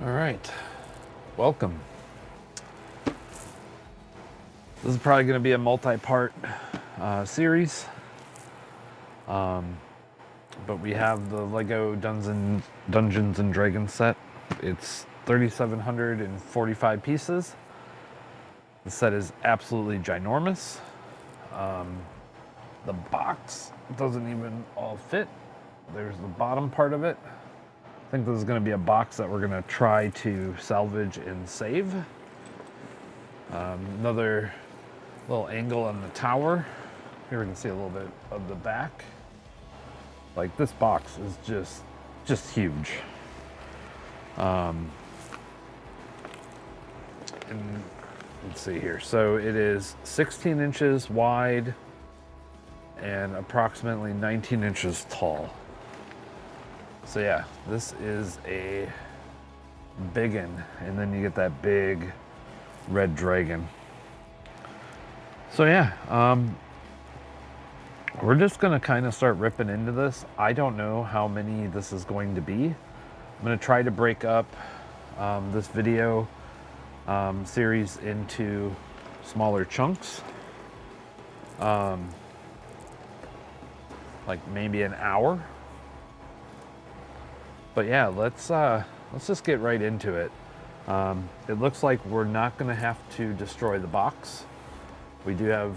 All right, welcome. This is probably going to be a multi-part series, but we have the Lego Dungeons and Dragons set. It's 3,745 pieces. The set is absolutely ginormous. The box doesn't even all fit. There's the bottom part of it. I think this is going to be a box that we're going to try to salvage and save. Another little angle on the tower. Here we can see a little bit of the back. Like, this box is just huge. And let's see here. So it is 16 inches wide and approximately 19 inches tall. So yeah, this is a biggin, and then you get that big red dragon. So yeah, we're just gonna kind of start ripping into this. I don't know how many this is going to be. I'm gonna try to break up this video series into smaller chunks, like maybe an hour. But yeah, let's just get right into it. It looks like we're not going to have to destroy the box. We do have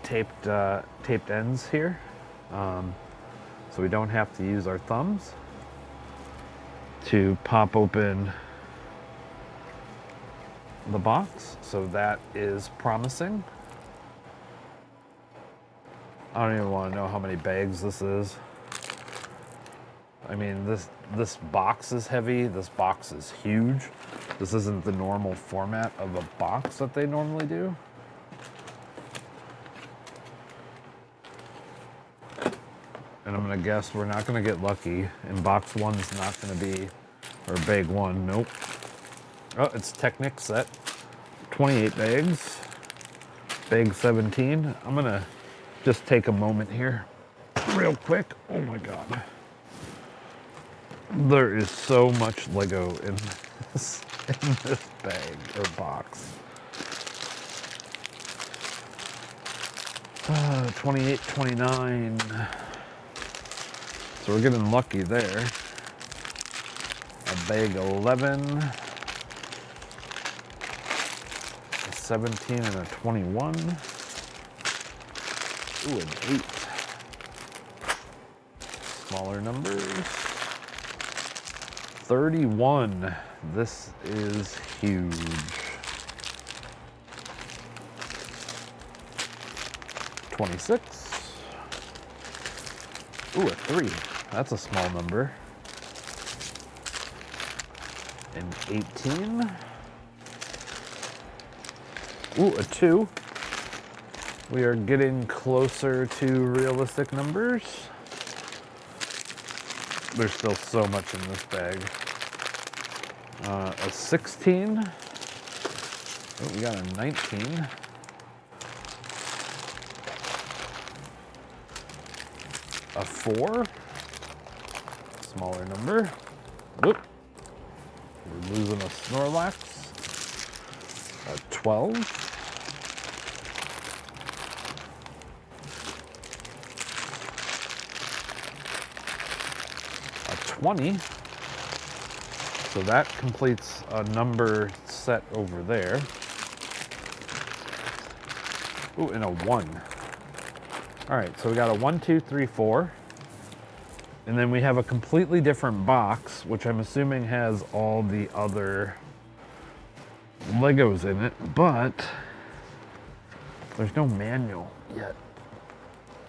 taped ends here, so we don't have to use our thumbs to pop open the box. So that is promising. I don't even want to know how many bags this is. I mean, this box is heavy. This box is huge. This isn't the normal format of a box that they normally do. And I'm gonna guess we're not gonna get lucky, and box one's not gonna be, or bag one, nope. Oh, it's Technic set, 28 bags, bag 17. I'm gonna just take a moment here, real quick. Oh my God. There is so much Lego in this bag or box. 28, 29. So we're getting lucky there. A bag 11, a 17 and a 21. Ooh, an 8. Smaller numbers. 31. This is huge. 26. Ooh, a 3. That's a small number. An 18. Ooh, a 2. We are getting closer to realistic numbers. There's still so much in this bag. A 16. Oh, we got a 19. A 4. Smaller number. Whoop. We're losing a Snorlax. A 12. A 20. So that completes a number set over there. Ooh, and a 1. All right, so we got a 1, 2, 3, 4. And then we have a completely different box, which I'm assuming has all the other Legos in it, but there's no manual yet.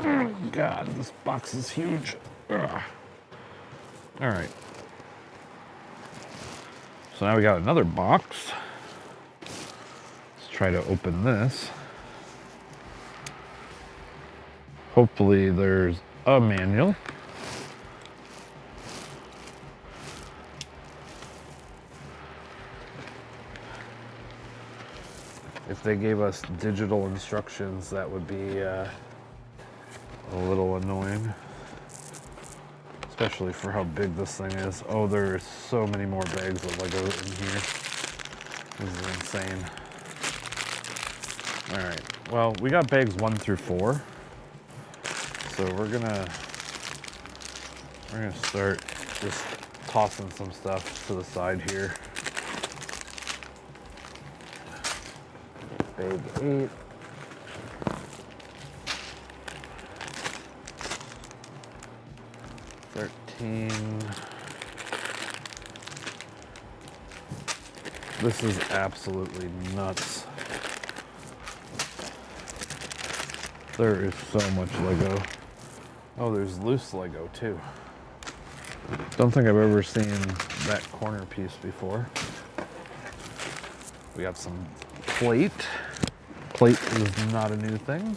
Oh God, this box is huge. Ugh. All right. So now we got another box. Let's try to open this. Hopefully there's a manual. If they gave us digital instructions, that would be a little annoying. especially for how big this thing is. Oh, there's so many more bags of Lego in here. This is insane. All right, well, we got bags 1 through 4. So we're gonna start just tossing some stuff to the side here. Bag 8. This is absolutely nuts. There is so much Lego. Oh, there's loose Lego too. Don't think I've ever seen that corner piece before. We got some plate. Plate is not a new thing.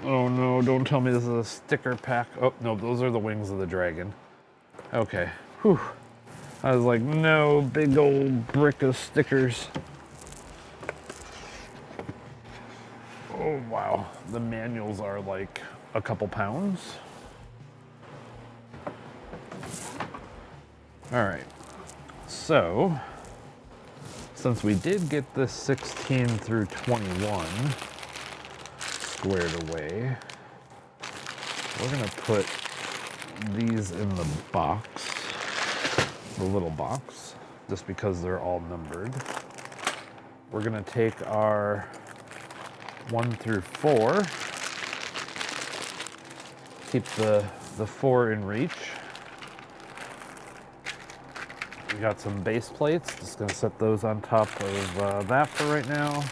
Oh no, don't tell me this is a sticker pack. Oh, no, those are the wings of the dragon. Okay, whew. I was like, no, big old brick of stickers. Oh wow, the manuals are like a couple pounds. All right, so since we did get this 16 through 21 squared away, we're gonna put these in the box, the little box, just because they're all numbered. We're gonna take our 1 through 4, keep the 4 in reach. We got some base plates, just gonna set those on top of that for right now.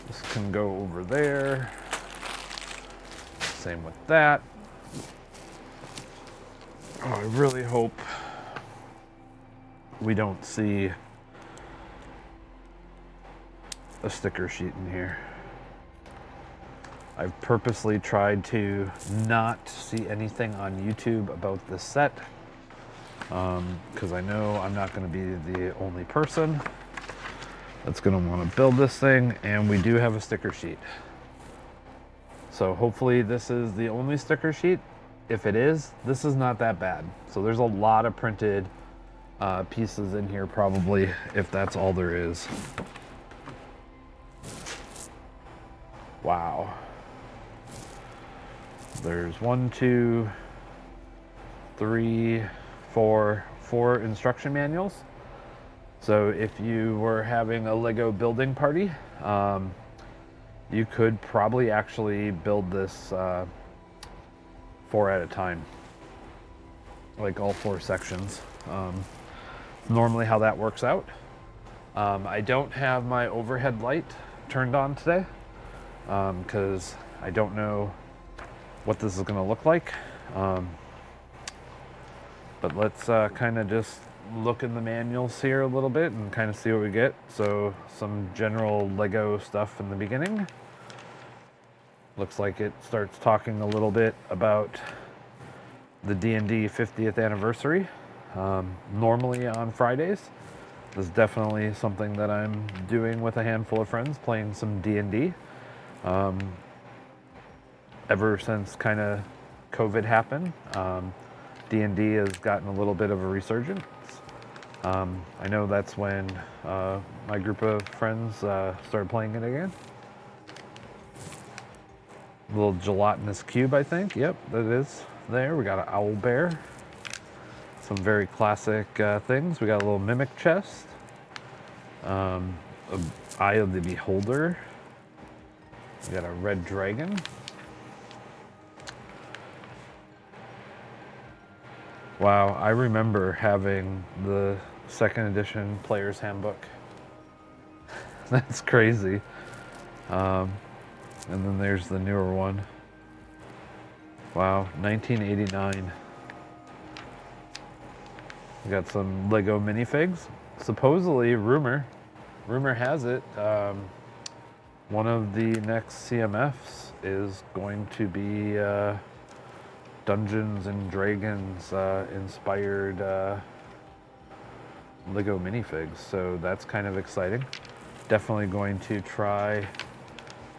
This can go over there. Same with that. Oh, I really hope we don't see a sticker sheet in here. I've purposely tried to not see anything on YouTube about this set, because I know I'm not going to be the only person that's going to want to build this thing, and we do have a sticker sheet. So hopefully this is the only sticker sheet. If it is, this is not that bad. So there's a lot of printed pieces in here probably, if that's all there is. Wow. There's 1, 2, 3, 4 instruction manuals. So if you were having a Lego building party, you could probably actually build this 4 at a time, like all 4 sections. Normally how that works out. I don't have my overhead light turned on today because I don't know what this is going to look like. But let's kind of just look in the manuals here a little bit and kind of see what we get. So some general Lego stuff in the beginning. Looks like it starts talking a little bit about the D&D 50th anniversary. Normally on Fridays. This is definitely something that I'm doing with a handful of friends, playing some D&D. Ever since kind of COVID happened, D&D has gotten a little bit of a resurgence. I know that's when my group of friends started playing it again. A little gelatinous cube, I think. Yep, that is there. We got an owl bear. Some very classic things. We got a little mimic chest. Eye of the Beholder. We got a red dragon. Wow, I remember having the 2nd edition Player's Handbook. That's crazy. And then there's the newer one. Wow, 1989. We got some Lego minifigs. Supposedly, rumor has it, one of the next CMFs is going to be Dungeons and Dragons inspired Lego minifigs, so that's kind of exciting. Definitely going to try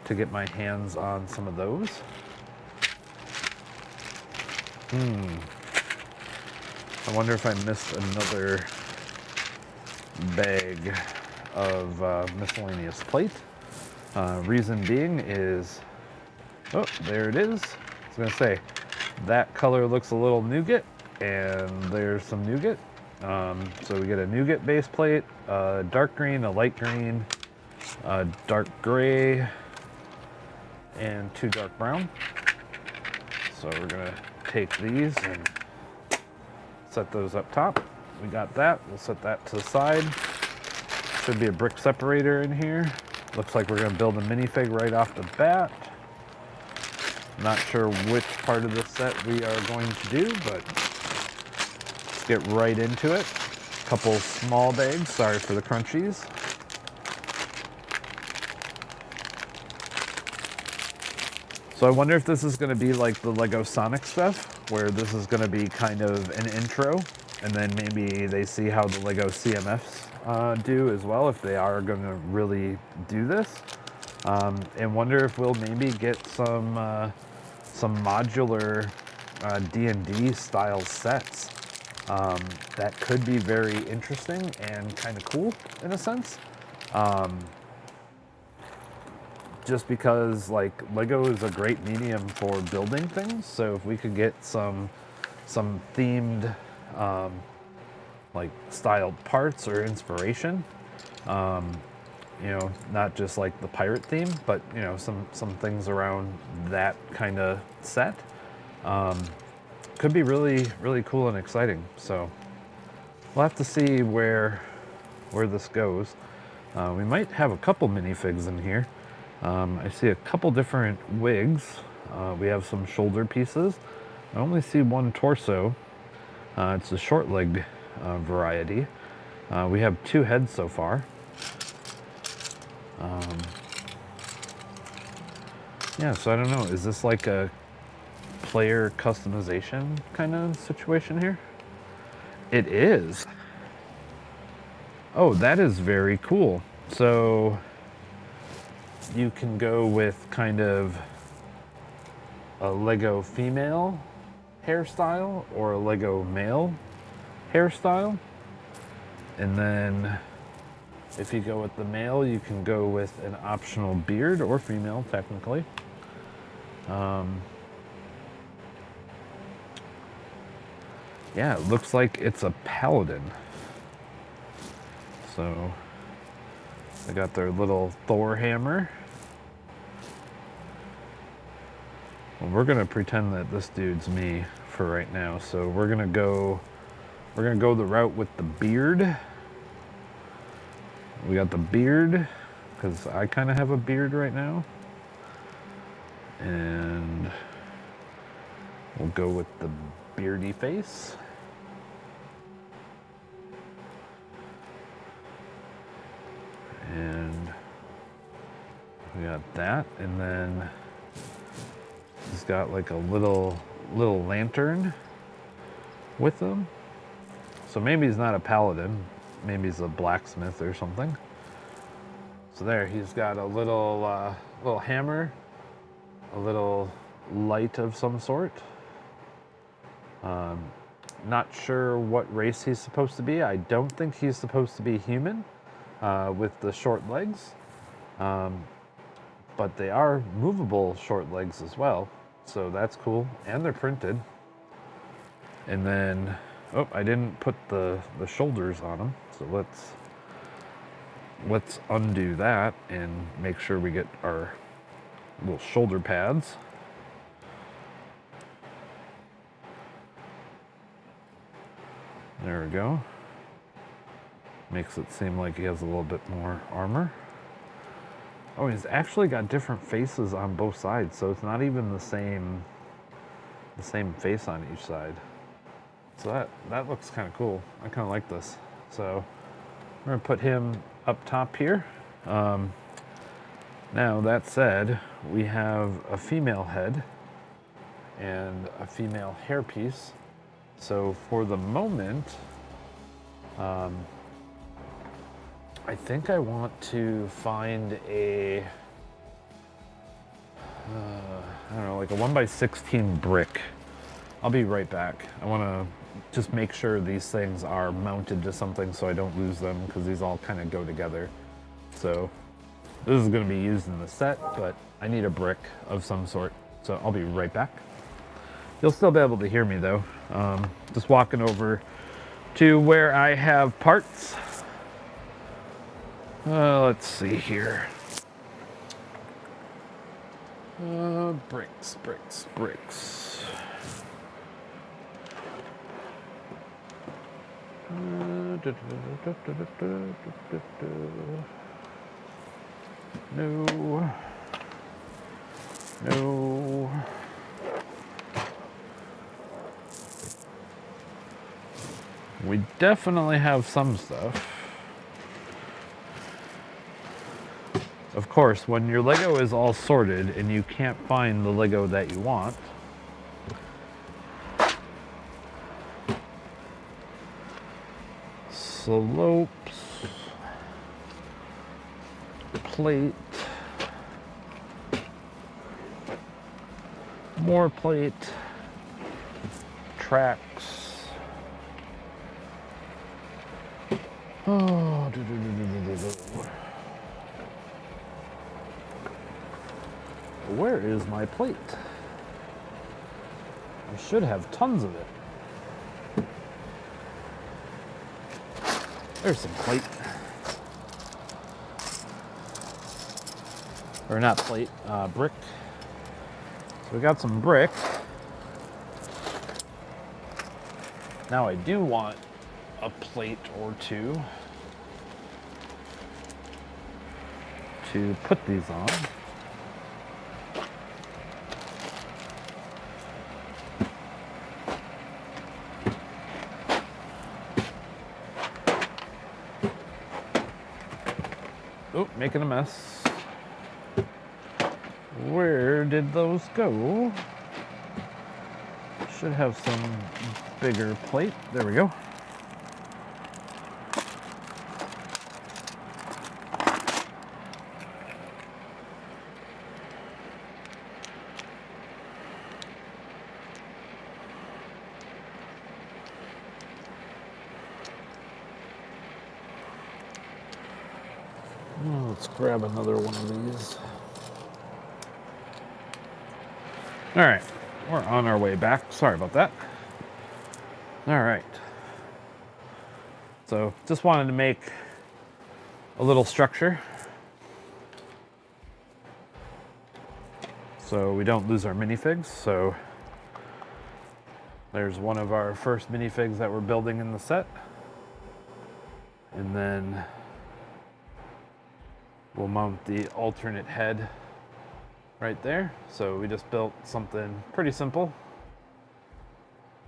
to get my hands on some of those. I wonder if I missed another bag of miscellaneous plate. Reason being is, oh, there it is. I was gonna say, that color looks a little nougat, and there's some nougat. So we get a nougat base plate, a dark green, a light green, a dark gray, and 2 dark brown. So we're gonna take these and set those up top. We got that, we'll set that to the side. Should be a brick separator in here. Looks like we're gonna build a minifig right off the bat. Not sure which part of the set we are going to do, but let's get right into it. Couple small bags, sorry for the crunchies. So I wonder if this is going to be like the Lego Sonic stuff, where this is going to be kind of an intro, and then maybe they see how the Lego CMFs do as well, if they are going to really do this. And wonder if we'll maybe get some modular D&D style sets that could be very interesting and kind of cool in a sense. Just because like Lego is a great medium for building things, so if we could get some themed like styled parts or inspiration, you know, not just like the pirate theme, but you know, some things around that kind of set, could be really cool and exciting. So we'll have to see where this goes. We might have a couple minifigs in here. I see a couple different wigs. We have some shoulder pieces. I only see one torso. It's a short leg variety. We have 2 heads so far. Yeah, so I don't know. Is this like a player customization kind of situation here? It is. Oh, that is very cool. So you can go with kind of a Lego female hairstyle or a Lego male hairstyle. And then if you go with the male, you can go with an optional beard, or female technically. Yeah, it looks like it's a paladin. So they got their little Thor hammer. Well, we're gonna pretend that this dude's me for right now. So we're gonna go the route with the beard. We got the beard, because I kind of have a beard right now. And we'll go with the beardy face. And we got that, and then he's got like a little lantern with him. So maybe he's not a paladin, maybe he's a blacksmith or something. So there, he's got a little hammer, a little light of some sort. Not sure what race he's supposed to be. I don't think he's supposed to be human. With the short legs, but they are movable short legs as well, so that's cool, and they're printed. And then, oh, I didn't put the shoulders on them, so let's undo that and make sure we get our little shoulder pads. There we go. Makes it seem like he has a little bit more armor. Oh, he's actually got different faces on both sides, so it's not even the same face on each side. So that looks kind of cool. I kind of like this. So we're gonna put him up top here. Now that said, we have a female head and a female hairpiece. So for the moment, I think I want to find a, I don't know, like a 1x16 brick. I'll be right back. I want to just make sure these things are mounted to something so I don't lose them, because these all kind of go together. So this is going to be used in the set, but I need a brick of some sort. So I'll be right back. You'll still be able to hear me though. Just walking over to where I have parts. Let's see here. Bricks. No. We definitely have some stuff. Of course, when your Lego is all sorted and you can't find the Lego that you want, slopes, plate, more plate, tracks. Oh, where is my plate? I should have tons of it. There's some plate. Or not plate, brick. So we got some brick. Now I do want a plate or two to put these on. Oh, making a mess. Where did those go? Should have some bigger plate. There we go. Let's grab another one of these. All right, we're on our way back. Sorry about that. All right. So just wanted to make a little structure so we don't lose our minifigs. So there's one of our first minifigs that we're building in the set. And then we'll mount the alternate head right there. So we just built something pretty simple.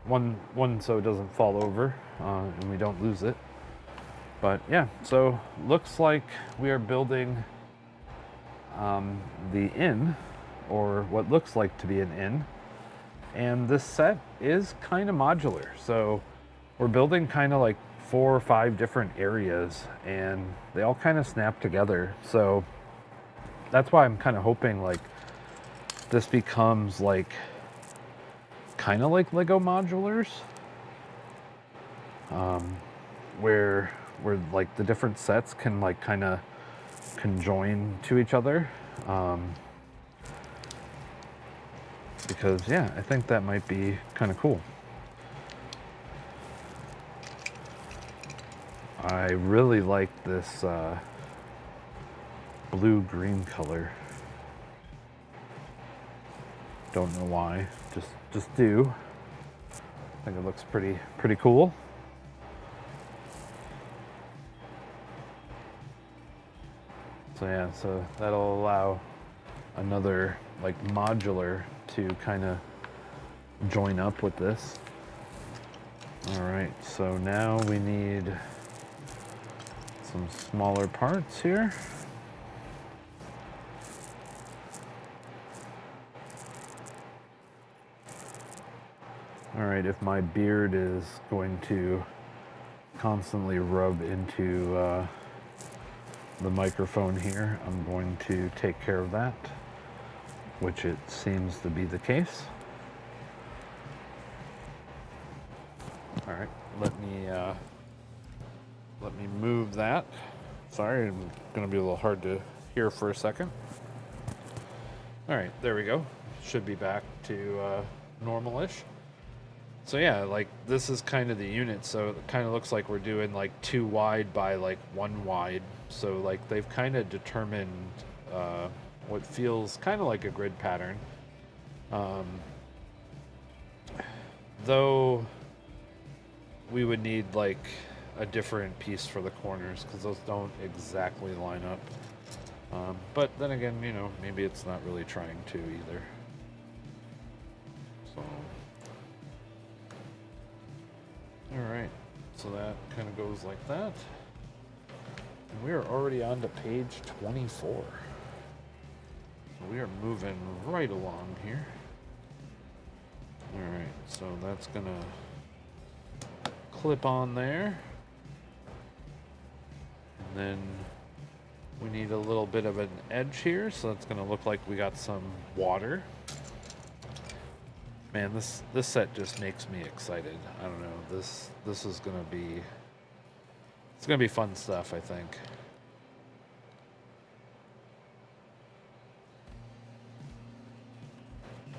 One so it doesn't fall over and we don't lose it. But yeah, so looks like we are building the inn, or what looks like to be an inn. And this set is kind of modular. So we're building kind of like 4 or 5 different areas and they all kind of snap together. So that's why I'm kind of hoping like this becomes like kind of like Lego modulars, where like the different sets can like kind of conjoin to each other. Because yeah, I think that might be kind of cool. I really like this blue-green color. Don't know why, just do. I think it looks pretty cool. So yeah, so that'll allow another like modular to kind of join up with this. All right, so now we need some smaller parts here. All right, if my beard is going to constantly rub into the microphone here, I'm going to take care of that, which it seems to be the case. All right, let me move that. Sorry, I'm going to be a little hard to hear for a second. All right, there we go. Should be back to normal-ish. So yeah, like this is kind of the unit. So it kind of looks like we're doing like 2 wide by like 1 wide. So like they've kind of determined what feels kind of like a grid pattern. Though we would need like a different piece for the corners because those don't exactly line up. But then again, you know, maybe it's not really trying to either. So, alright, so that kind of goes like that. And we are already on to page 24. So we are moving right along here. Alright, so that's gonna clip on there. And then we need a little bit of an edge here, so it's gonna look like we got some water. Man, this set just makes me excited. I don't know. This is gonna be, it's gonna be fun stuff, I think.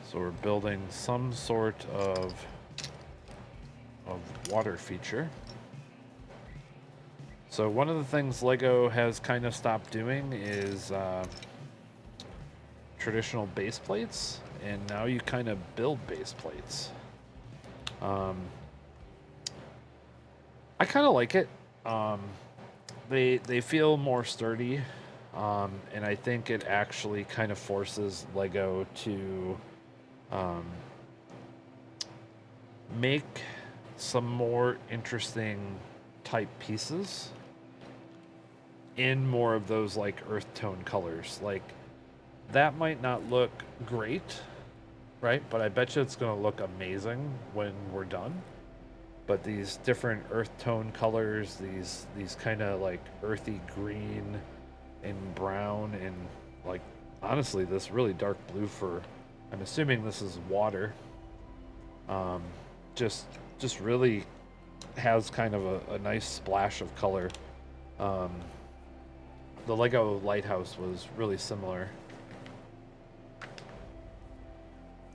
So we're building some sort of water feature. So one of the things Lego has kind of stopped doing is traditional base plates, and now you kind of build base plates. I kind of like it. They feel more sturdy, and I think it actually kind of forces Lego to make some more interesting type pieces in more of those like earth tone colors. Like that might not look great, right? But I bet you it's going to look amazing when we're done. But these different earth tone colors, these kind of like earthy green and brown and like honestly this really dark blue for, I'm assuming this is water. Just really has kind of a nice splash of color. The Lego lighthouse was really similar.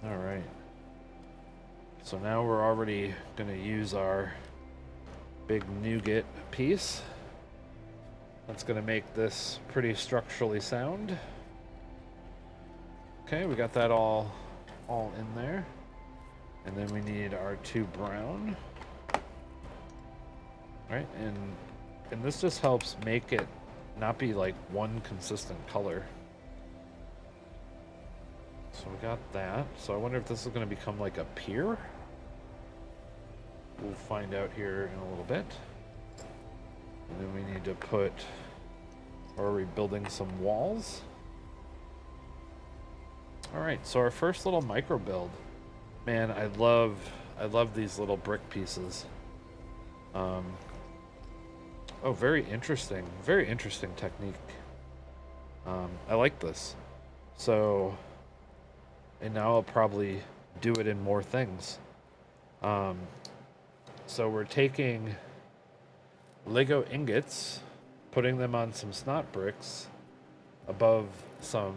All right. So now we're already going to use our big nougat piece. That's going to make this pretty structurally sound. Okay, we got that all in there. And then we need our 2 brown. Right, and this just helps make it not be like one consistent color. So we got that. So I wonder if this is going to become like a pier. We'll find out here in a little bit. And then we need to put, or are we building some walls? All right, so our first little micro build. Man, I love these little brick pieces. Oh, very interesting technique. I like this. So, and now I'll probably do it in more things. So we're taking Lego ingots, putting them on some snot bricks above some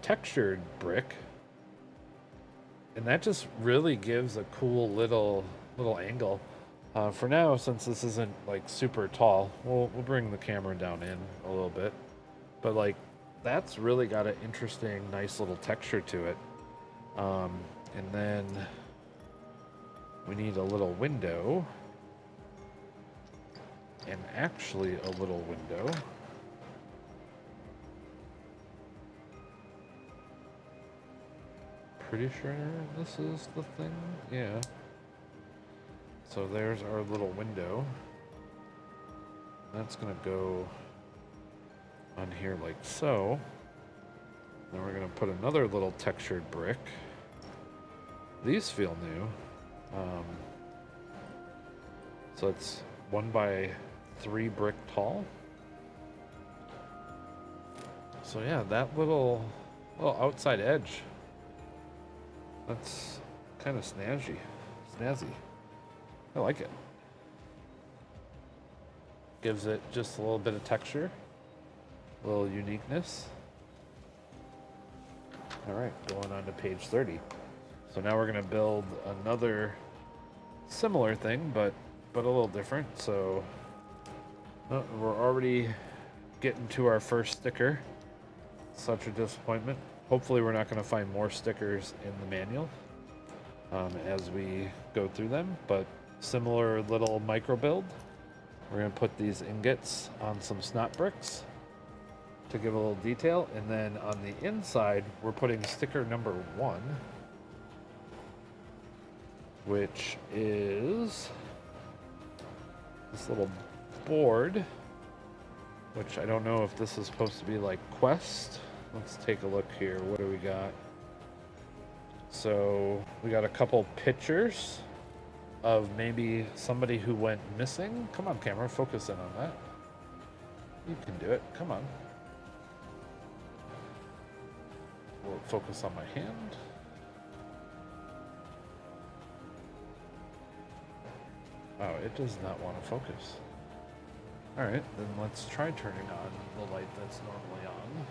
textured brick, and that just really gives a cool little angle. For now, since this isn't like super tall, we'll bring the camera down in a little bit, but like that's really got an interesting, nice little texture to it. And then we need a little window, and actually a little window. Pretty sure this is the thing, yeah. So there's our little window. That's gonna go on here like so. Then we're gonna put another little textured brick. These feel new. So it's 1 by 3 brick tall. So yeah, that little outside edge, that's kind of snazzy. I like it. Gives it just a little bit of texture, a little uniqueness. All right, going on to page 30. So now we're gonna build another similar thing, but a little different. So we're already getting to our first sticker. Such a disappointment. Hopefully we're not going to find more stickers in the manual as we go through them, but similar little micro build. We're going to put these ingots on some snot bricks to give a little detail, and then on the inside we're putting sticker number 1, which is this little board, which I don't know if this is supposed to be like quest. Let's take a look here. What do we got? So we got a couple pictures of maybe somebody who went missing. Come on, camera, focus in on that. You can do it. Come on. We'll focus on my hand. Oh, it does not want to focus. All right, then let's try turning on the light that's normally on.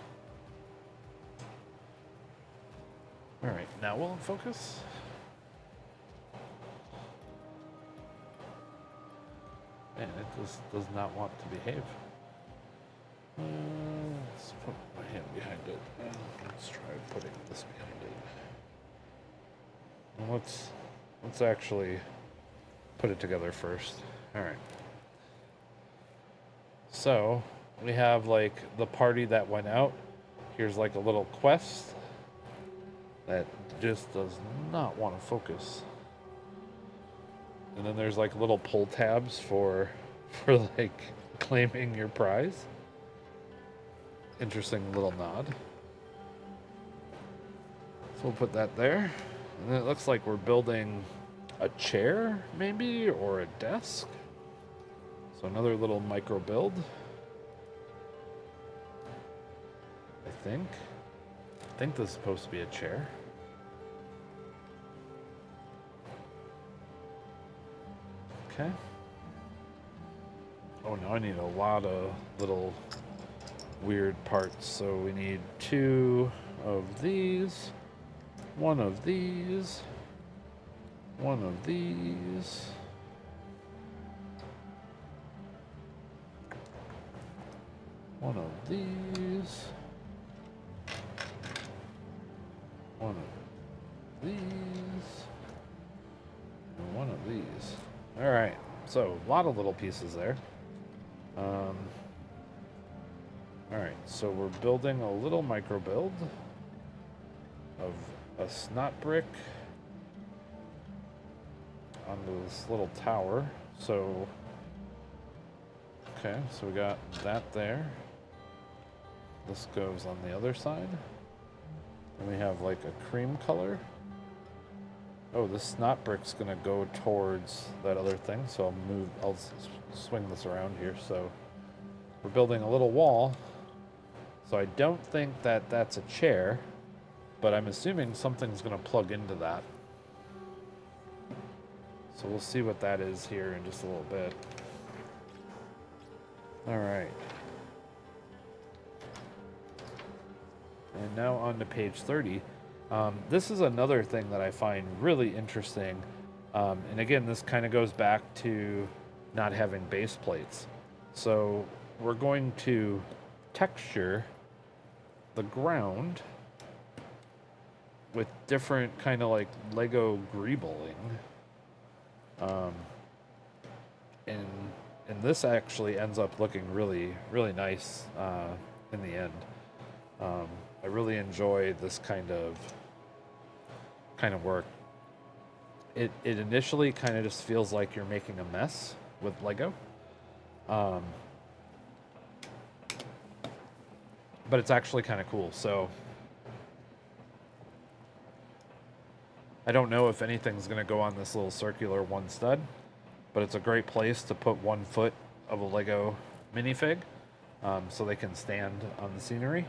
All right, now will it focus? Man, it just does not want to behave. Let's put my hand behind it. Let's try putting this behind it. Well, let's actually put it together first. All right. So we have like the party that went out. Here's like a little quest that just does not want to focus. And then there's like little pull tabs for like claiming your prize. Interesting little nod. So we'll put that there. And then it looks like we're building a chair maybe, or a desk. So another little micro build. I think this is supposed to be a chair. Okay. Oh, now I need a lot of little weird parts. So we need 2 of these, 1 of these, 1 of these. One of these. One of these. And 1 of these. All right. So a lot of little pieces there. All right. So we're building a little micro build of a snot brick onto this little tower. So okay. So we got that there. This goes on the other side. And we have like a cream color. Oh, this snot brick's gonna go towards that other thing, so I'll swing this around here. So we're building a little wall. So I don't think that that's a chair, but I'm assuming something's gonna plug into that. So we'll see what that is here in just a little bit. All right. And now on to page 30. This is another thing that I find really interesting. And again, this kind of goes back to not having base plates. So we're going to texture the ground with different kind of like Lego greebling. And this actually ends up looking really, really nice in the end. I really enjoy this kind of work. It initially kind of just feels like you're making a mess with Lego. But it's actually kind of cool. So I don't know if anything's going to go on this little circular 1 stud, but it's a great place to put 1 foot of a Lego minifig so they can stand on the scenery.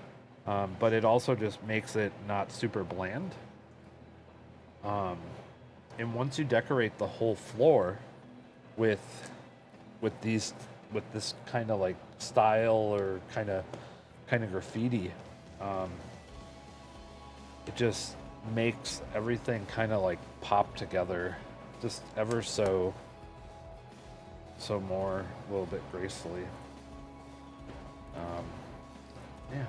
but it also just makes it not super bland. And once you decorate the whole floor with this kind of like style or kind of graffiti, it just makes everything kind of like pop together, just ever so more a little bit gracefully. Yeah.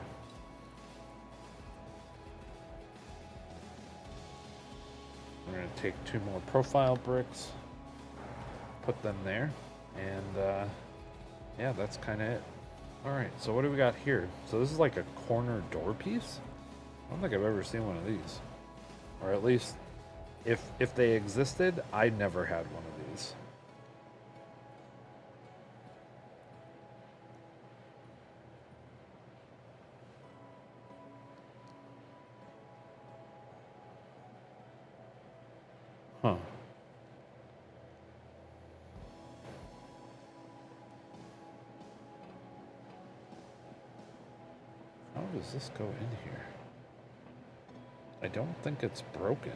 We're going to take 2 more profile bricks, put them there, and yeah, that's kind of it. Alright, so what do we got here? So this is like a corner door piece? I don't think I've ever seen one of these. Or at least, if they existed, I never had one of these. Huh. How does this go in here? I don't think it's broken.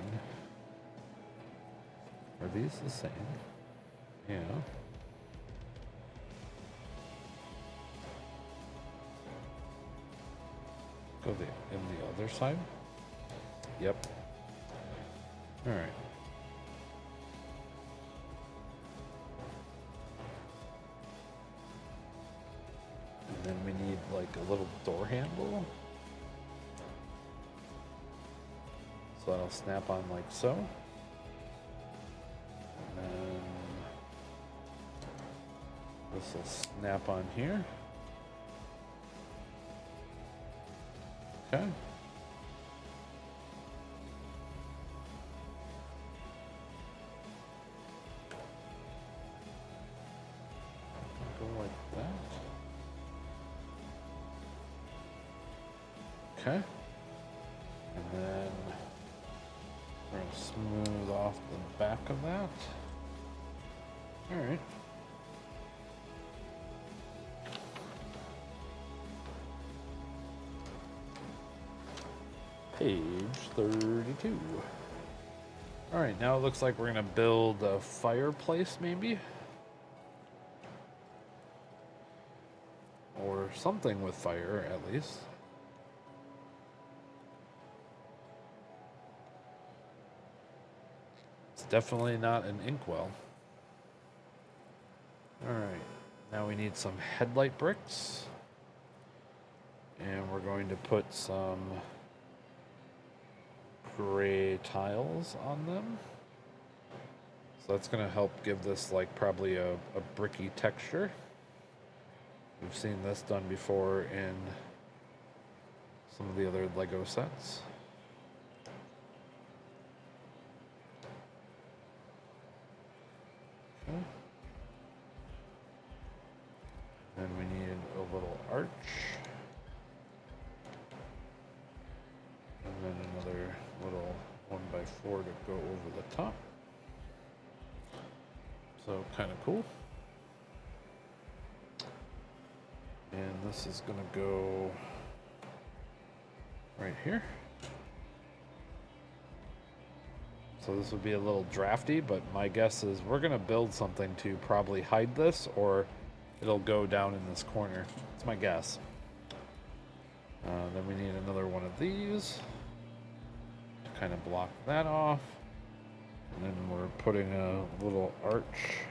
Are these the same? Yeah. Go in the other side? Yep. Alright. And then we need like a little door handle. So that'll snap on like so. And then this will snap on here. Okay. Go like that. Okay. And then we're going to smooth off the back of that. All right. Page 32. All right, now it looks like we're going to build a fireplace maybe. Or something with fire at least. Definitely not an inkwell. Alright, now we need some headlight bricks. And we're going to put some gray tiles on them. So that's going to help give this like probably a bricky texture. We've seen this done before in some of the other Lego sets. Then we need a little arch. And then another little 1x4 to go over the top. So kind of cool. And this is going to go right here. So this would be a little drafty, but my guess is we're going to build something to probably hide this, or it'll go down in this corner. That's my guess. Then we need another one of these to kind of block that off. And then we're putting a little arch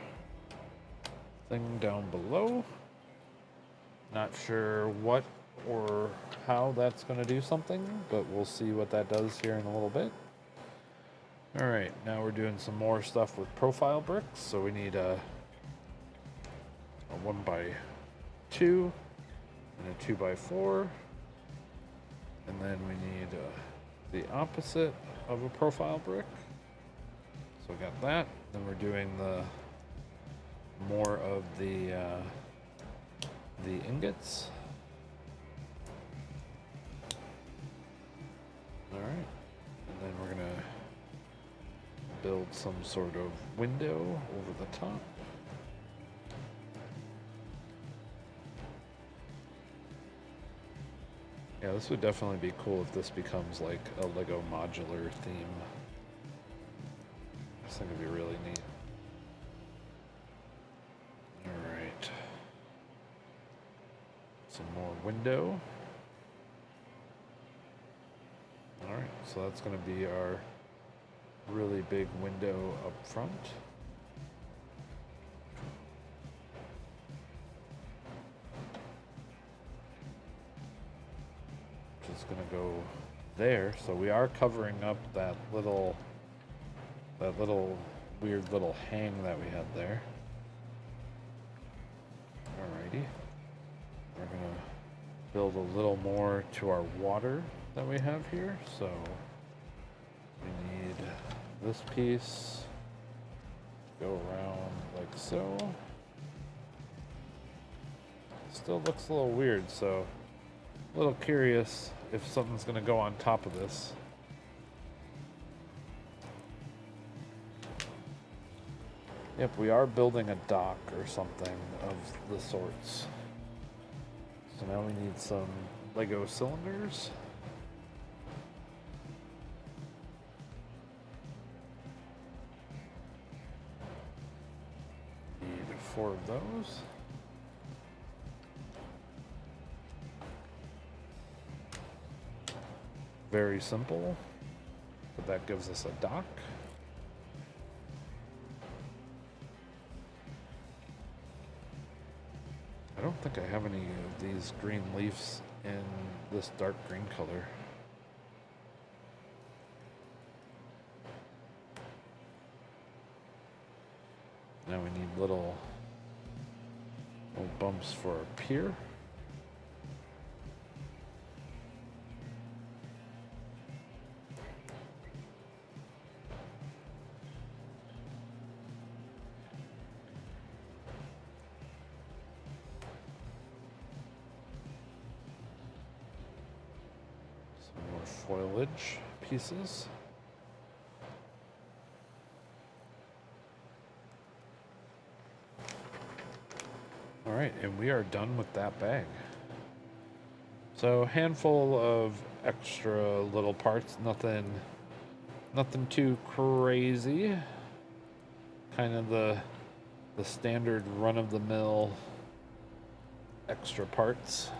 thing down below. Not sure what or how that's going to do something, but we'll see what that does here in a little bit. Alright, now we're doing some more stuff with profile bricks. So we need a 1x2 and a 2x4. And then we need the opposite of a profile brick. So we got that. Then we're doing the more of the ingots. All right, and then we're gonna build some sort of window over the top. Yeah, this would definitely be cool if this becomes like a Lego modular theme. I think it'd be really neat. Alright. Some more window. Alright, so that's going to be our really big window up front. Which is going to go there. So we are covering up that little weird little hang that we had there. Alrighty. We're going to build a little more to our water that we have here. So we need this piece to go around like so. Still looks a little weird, so a little curious if something's going to go on top of this. Yep, we are building a dock or something of the sorts. So now we need some Lego cylinders. Need 4 of those. Very simple, but that gives us a dock. I don't think I have any of these green leaves in this dark green color. Now we need little bumps for a pier. Foliage pieces. All right, and we are done with that bag. So handful of extra little parts, nothing too crazy. Kind of the standard run-of-the-mill extra parts.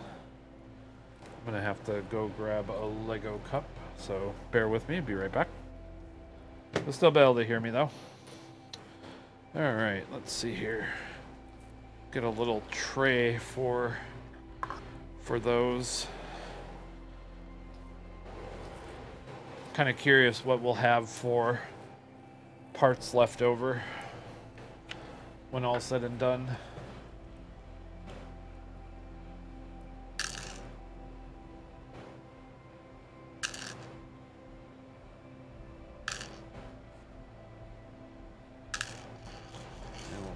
I'm gonna have to go grab a Lego cup, so bear with me, be right back. You'll still be able to hear me though. Alright, let's see here. Get a little tray for those. Kind of curious what we'll have for parts left over when all's said and done.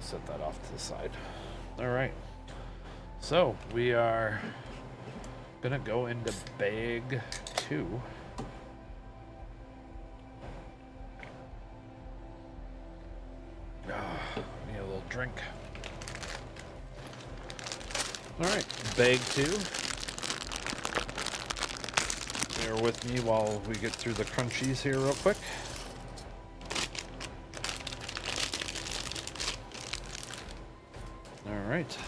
Set that off to the side. All right, so we are gonna go into bag 2. Need a little drink. All right, bag 2. Bear with me while we get through the crunchies here real quick. All right.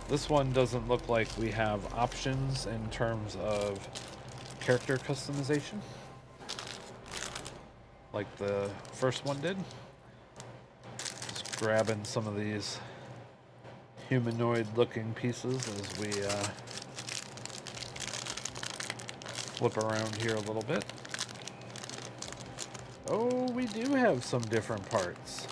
This one doesn't look like we have options in terms of character customization like the first one did. Just grabbing some of these humanoid looking pieces as we flip around here a little bit. Oh, we do have some different parts.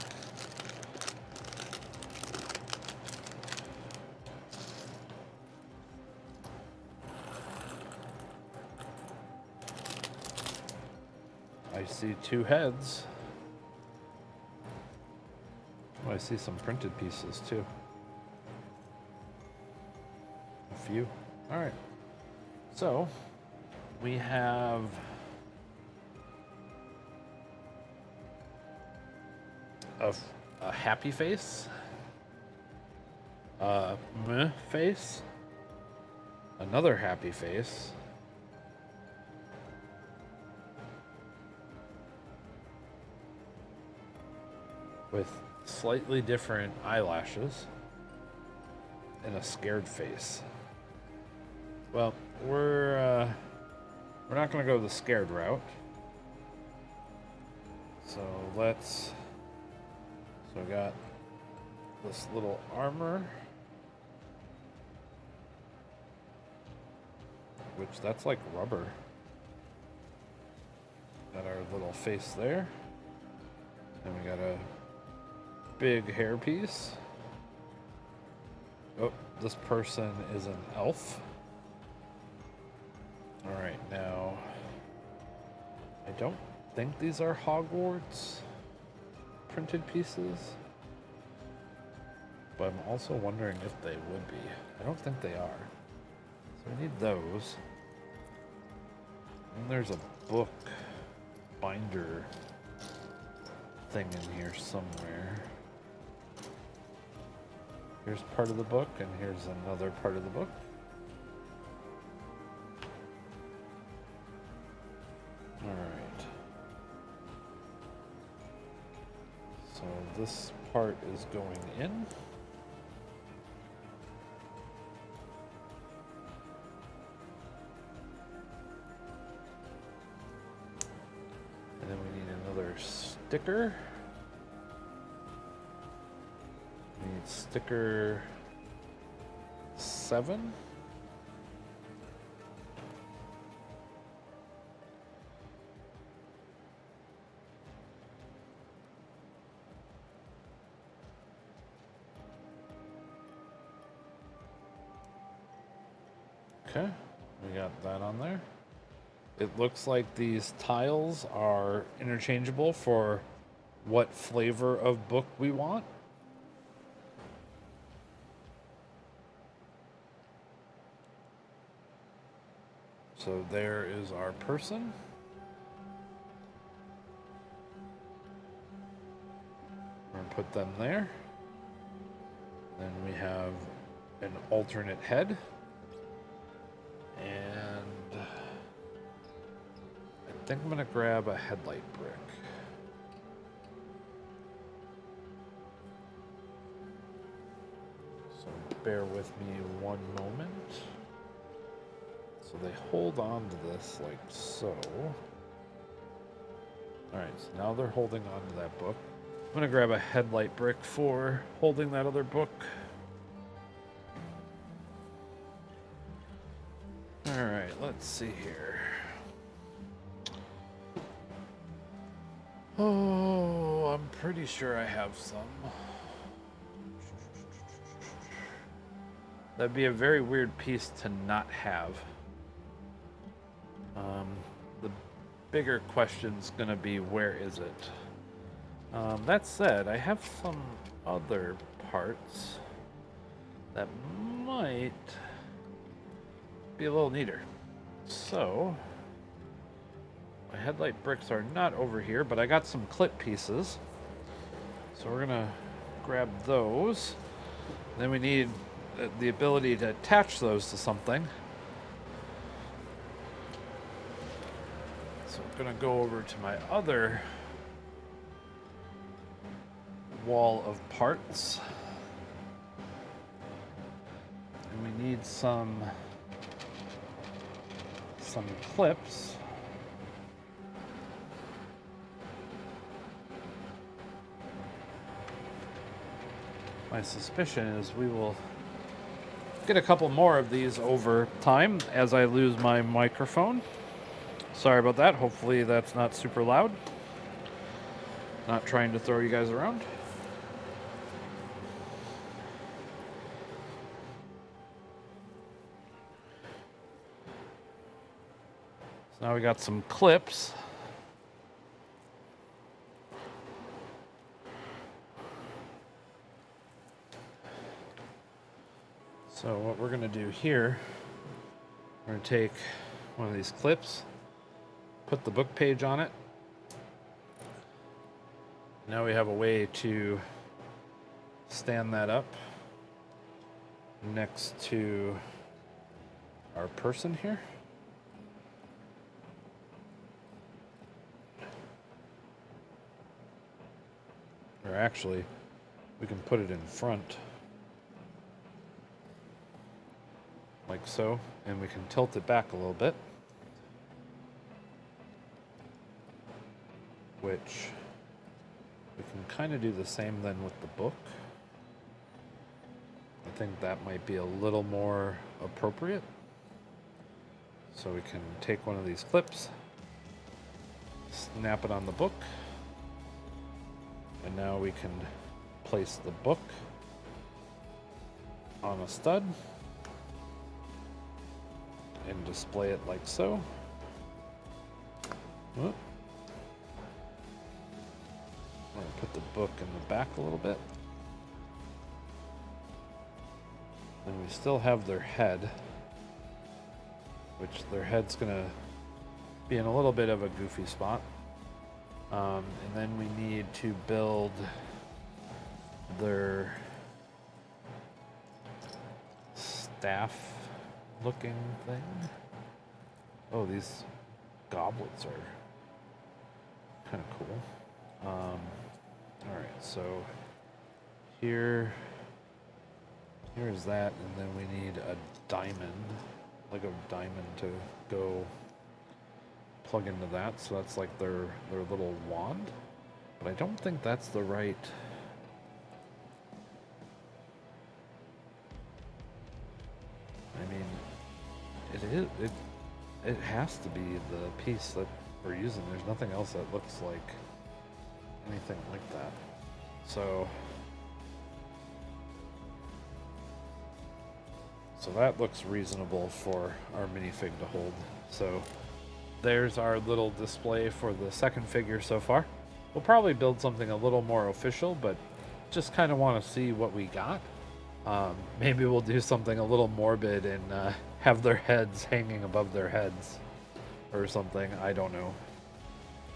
I see 2 heads. Oh, I see some printed pieces too. A few. All right. So we have a happy face, Meh face. Another happy face. With slightly different eyelashes. And a scared face. Well, we're not gonna go the scared route. So let's. So we got this little armor, which that's like rubber. Got our little face there. And we got a big hairpiece. Oh, this person is an elf. Alright, now I don't think these are Hogwarts printed pieces. But I'm also wondering if they would be. I don't think they are. So we need those. And there's a book binder thing in here somewhere. Here's part of the book, and here's another part of the book. Alright. So this part is going in. And then we need another sticker. We need sticker 7. Okay, we got that on there. It looks like these tiles are interchangeable for what flavor of book we want. So there is our person. We're gonna put them there. Then we have an alternate head. And I think I'm gonna grab a headlight brick. So bear with me one moment. So they hold on to this like so. Alright, so now they're holding on to that book. I'm gonna grab a headlight brick for holding that other book. Alright, let's see here. Oh, I'm pretty sure I have some. That'd be a very weird piece to not have. The bigger question's gonna be, where is it? That said, I have some other parts that might be a little neater. So, my headlight bricks are not over here, but I got some clip pieces. So we're gonna grab those. Then we need the ability to attach those to something. So I'm gonna go over to my other wall of parts. And we need some clips. My suspicion is we will get a couple more of these over time as I lose my microphone. Sorry about that. Hopefully that's not super loud. Not trying to throw you guys around. So now we got some clips. So what we're going to do here, we're going to take one of these clips, put the book page on it. Now we have a way to stand that up. next to our person here. Or actually, we can put it in front. Like so, and we can tilt it back a little bit. Which we can kind of do the same then with the book. I think that might be a little more appropriate. So we can take one of these clips, snap it on the book, and now we can place the book on a stud and display it like so. Whoop. I'm going to put the book in the back a little bit. And we still have their head, which their head's going to be in a little bit of a goofy spot. And then we need to build their staff looking thing. Oh, these goblets are kind of cool. Alright, so here's that, and then we need a diamond, like a diamond to go plug into that, so that's like their little wand. But I don't think that's the right... I mean, it has to be the piece that we're using. There's nothing else that looks like anything like that. So that looks reasonable for our minifig to hold. So there's our little display for the second figure so far. We'll probably build something a little more official, but just kind of want to see what we got. Maybe we'll do something a little morbid and have their heads hanging above their heads or something. I don't know.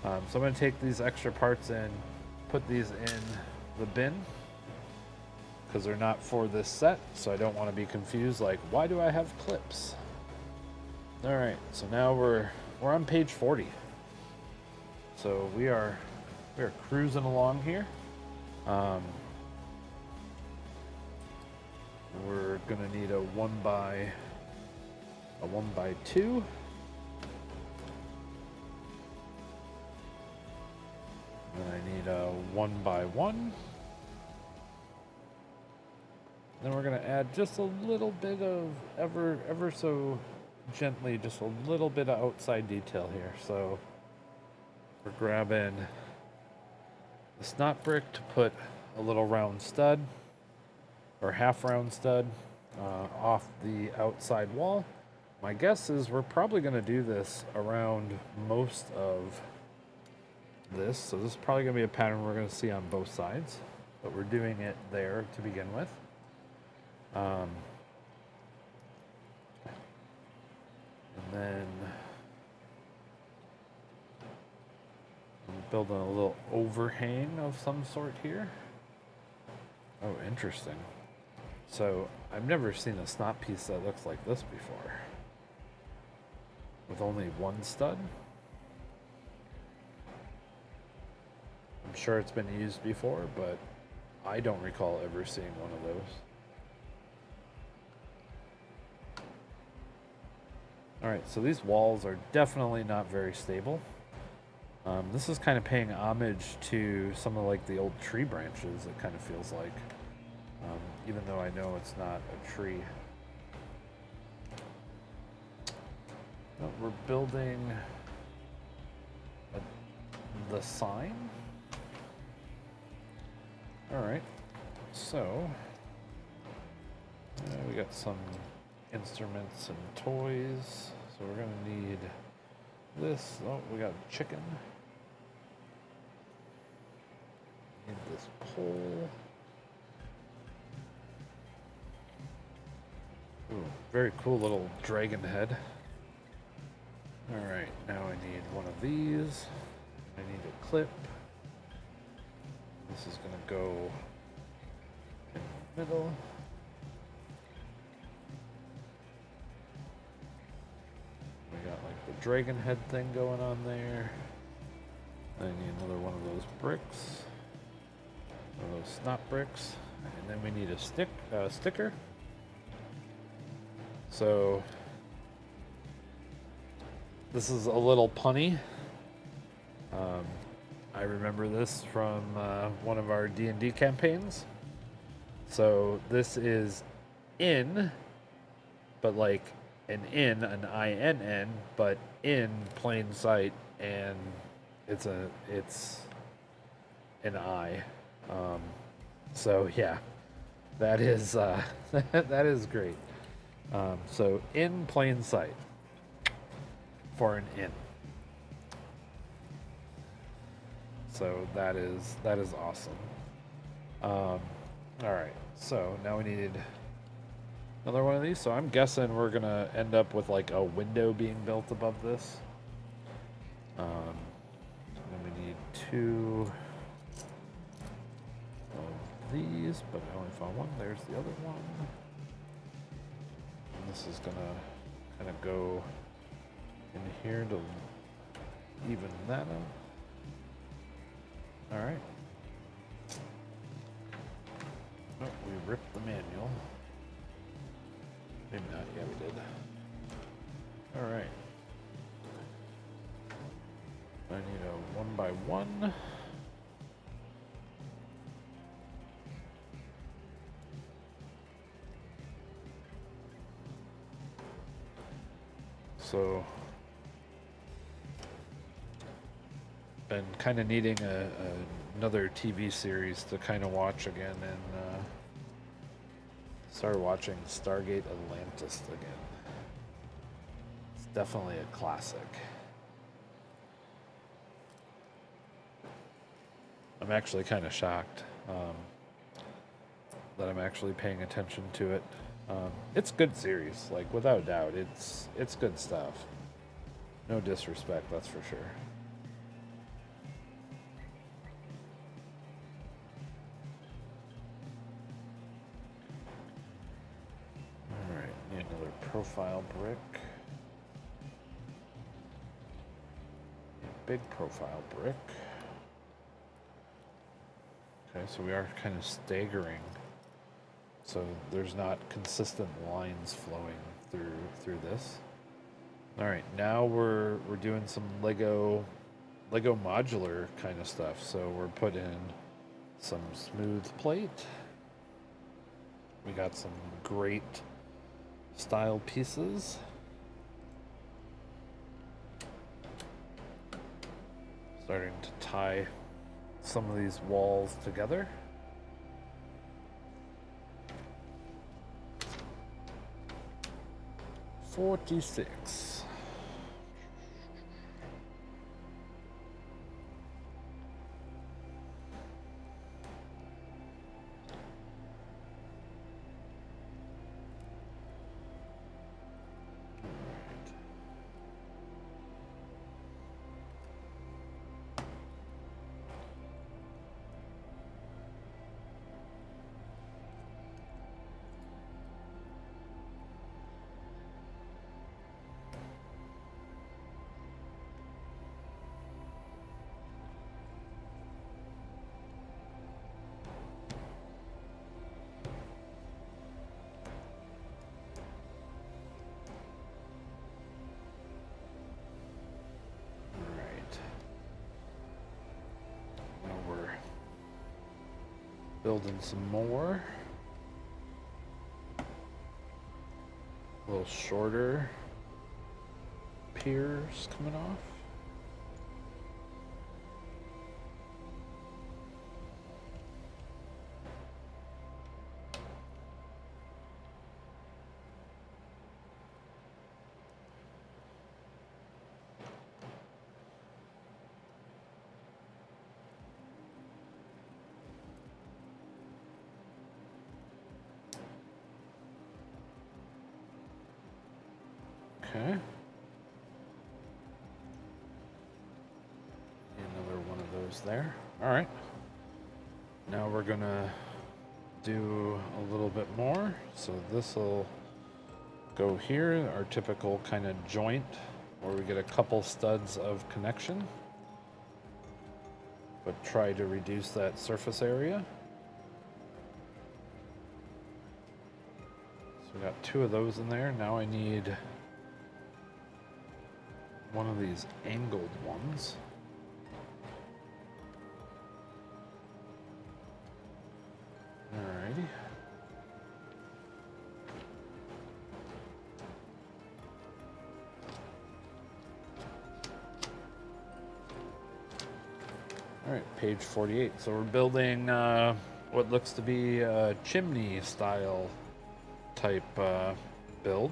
So I'm going to take these extra parts and put these in the bin because they're not for this set, so I don't want to be confused like, why do I have clips? Alright, so now we're on page 40. So we are cruising along here. We're gonna need a 1x2. Then I need a 1x1. Then we're gonna add just a little bit of ever so gently, just a little bit of outside detail here. So we're grabbing the snot brick to put a little round stud or half round stud off the outside wall. My guess is we're probably going to do this around most of this. So this is probably going to be a pattern we're going to see on both sides, but we're doing it there to begin with. And then I'm building a little overhang of some sort here. Oh, interesting. So I've never seen a snot piece that looks like this before, with only one stud. I'm sure it's been used before, but I don't recall ever seeing one of those. Alright, so these walls are definitely not very stable. This is kind of paying homage to some of like the old tree branches, it kind of feels like. Even though I know it's not a tree. No, we're building the sign. Alright, so we got some instruments and toys. So we're gonna need this. Oh, we got a chicken. Need this pole. Ooh, very cool little dragon head. Alright, now I need one of these. I need a clip. This is gonna go in the middle. dragon head thing going on there. I need another one of those bricks. One of those snot bricks. And then we need a sticker. So this is a little punny. I remember this from one of our D&D campaigns. So this is in, but like an INN, but in plain sight, and it's an I. So yeah, that is that is great. So in plain sight for an in. So that is awesome. All right, so now we need another one of these. So I'm guessing we're gonna end up with like a window being built above this. Then we need 2 of these, but I only found one. There's the other one. And this is gonna kind of go in here to even that up. All right. Oh, we ripped the manual. Maybe not. Yeah, we did. All right. I need a 1x1. So, been kind of needing another TV series to kind of watch again, and started watching Stargate Atlantis again. It's definitely a classic. I'm actually kind of shocked that I'm actually paying attention to it. It's good series, like without a doubt. It's good stuff. No disrespect, that's for sure. All right, need another profile brick. A big profile brick. Okay, so we are kind of staggering, so there's not consistent lines flowing through this. All right, now we're doing some Lego modular kind of stuff. So we're putting some smooth plate. We got some great style pieces. Starting to tie some of these walls together. $46. Building some more. A little shorter piers coming off. Okay. Another one of those there. All right. Now we're gonna do a little bit more. So this will go here, our typical kind of joint where we get a couple studs of connection, but try to reduce that surface area. So we got 2 of those in there. Now I need one of these angled ones. Alrighty. Alright, page 48. So we're building what looks to be a chimney style type build.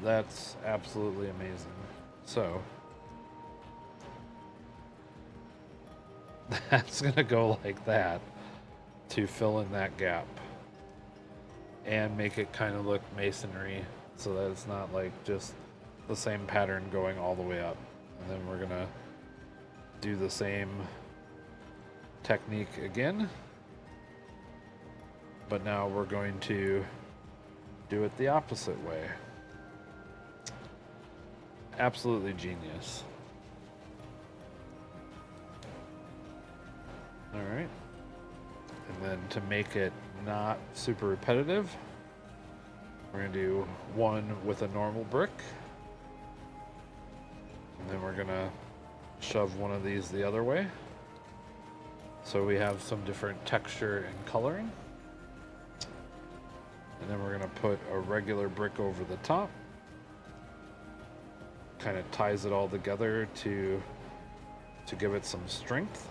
That's absolutely amazing. So that's gonna go like that to fill in that gap and make it kind of look masonry, so that it's not like just the same pattern going all the way up. And then we're gonna do the same technique again, but now we're going to do it the opposite way. Absolutely genius. All right. And then to make it not super repetitive, we're going to do one with a normal brick. And then we're going to shove one of these the other way. So we have some different texture and coloring. And then we're going to put a regular brick over the top. Kind of ties it all together to give it some strength.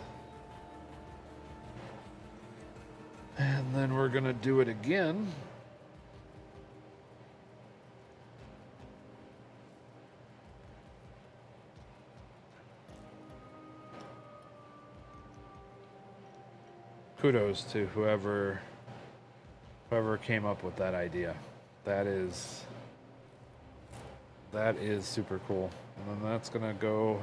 And then we're gonna do it again. Kudos to whoever came up with that idea. That is super cool. And then that's gonna go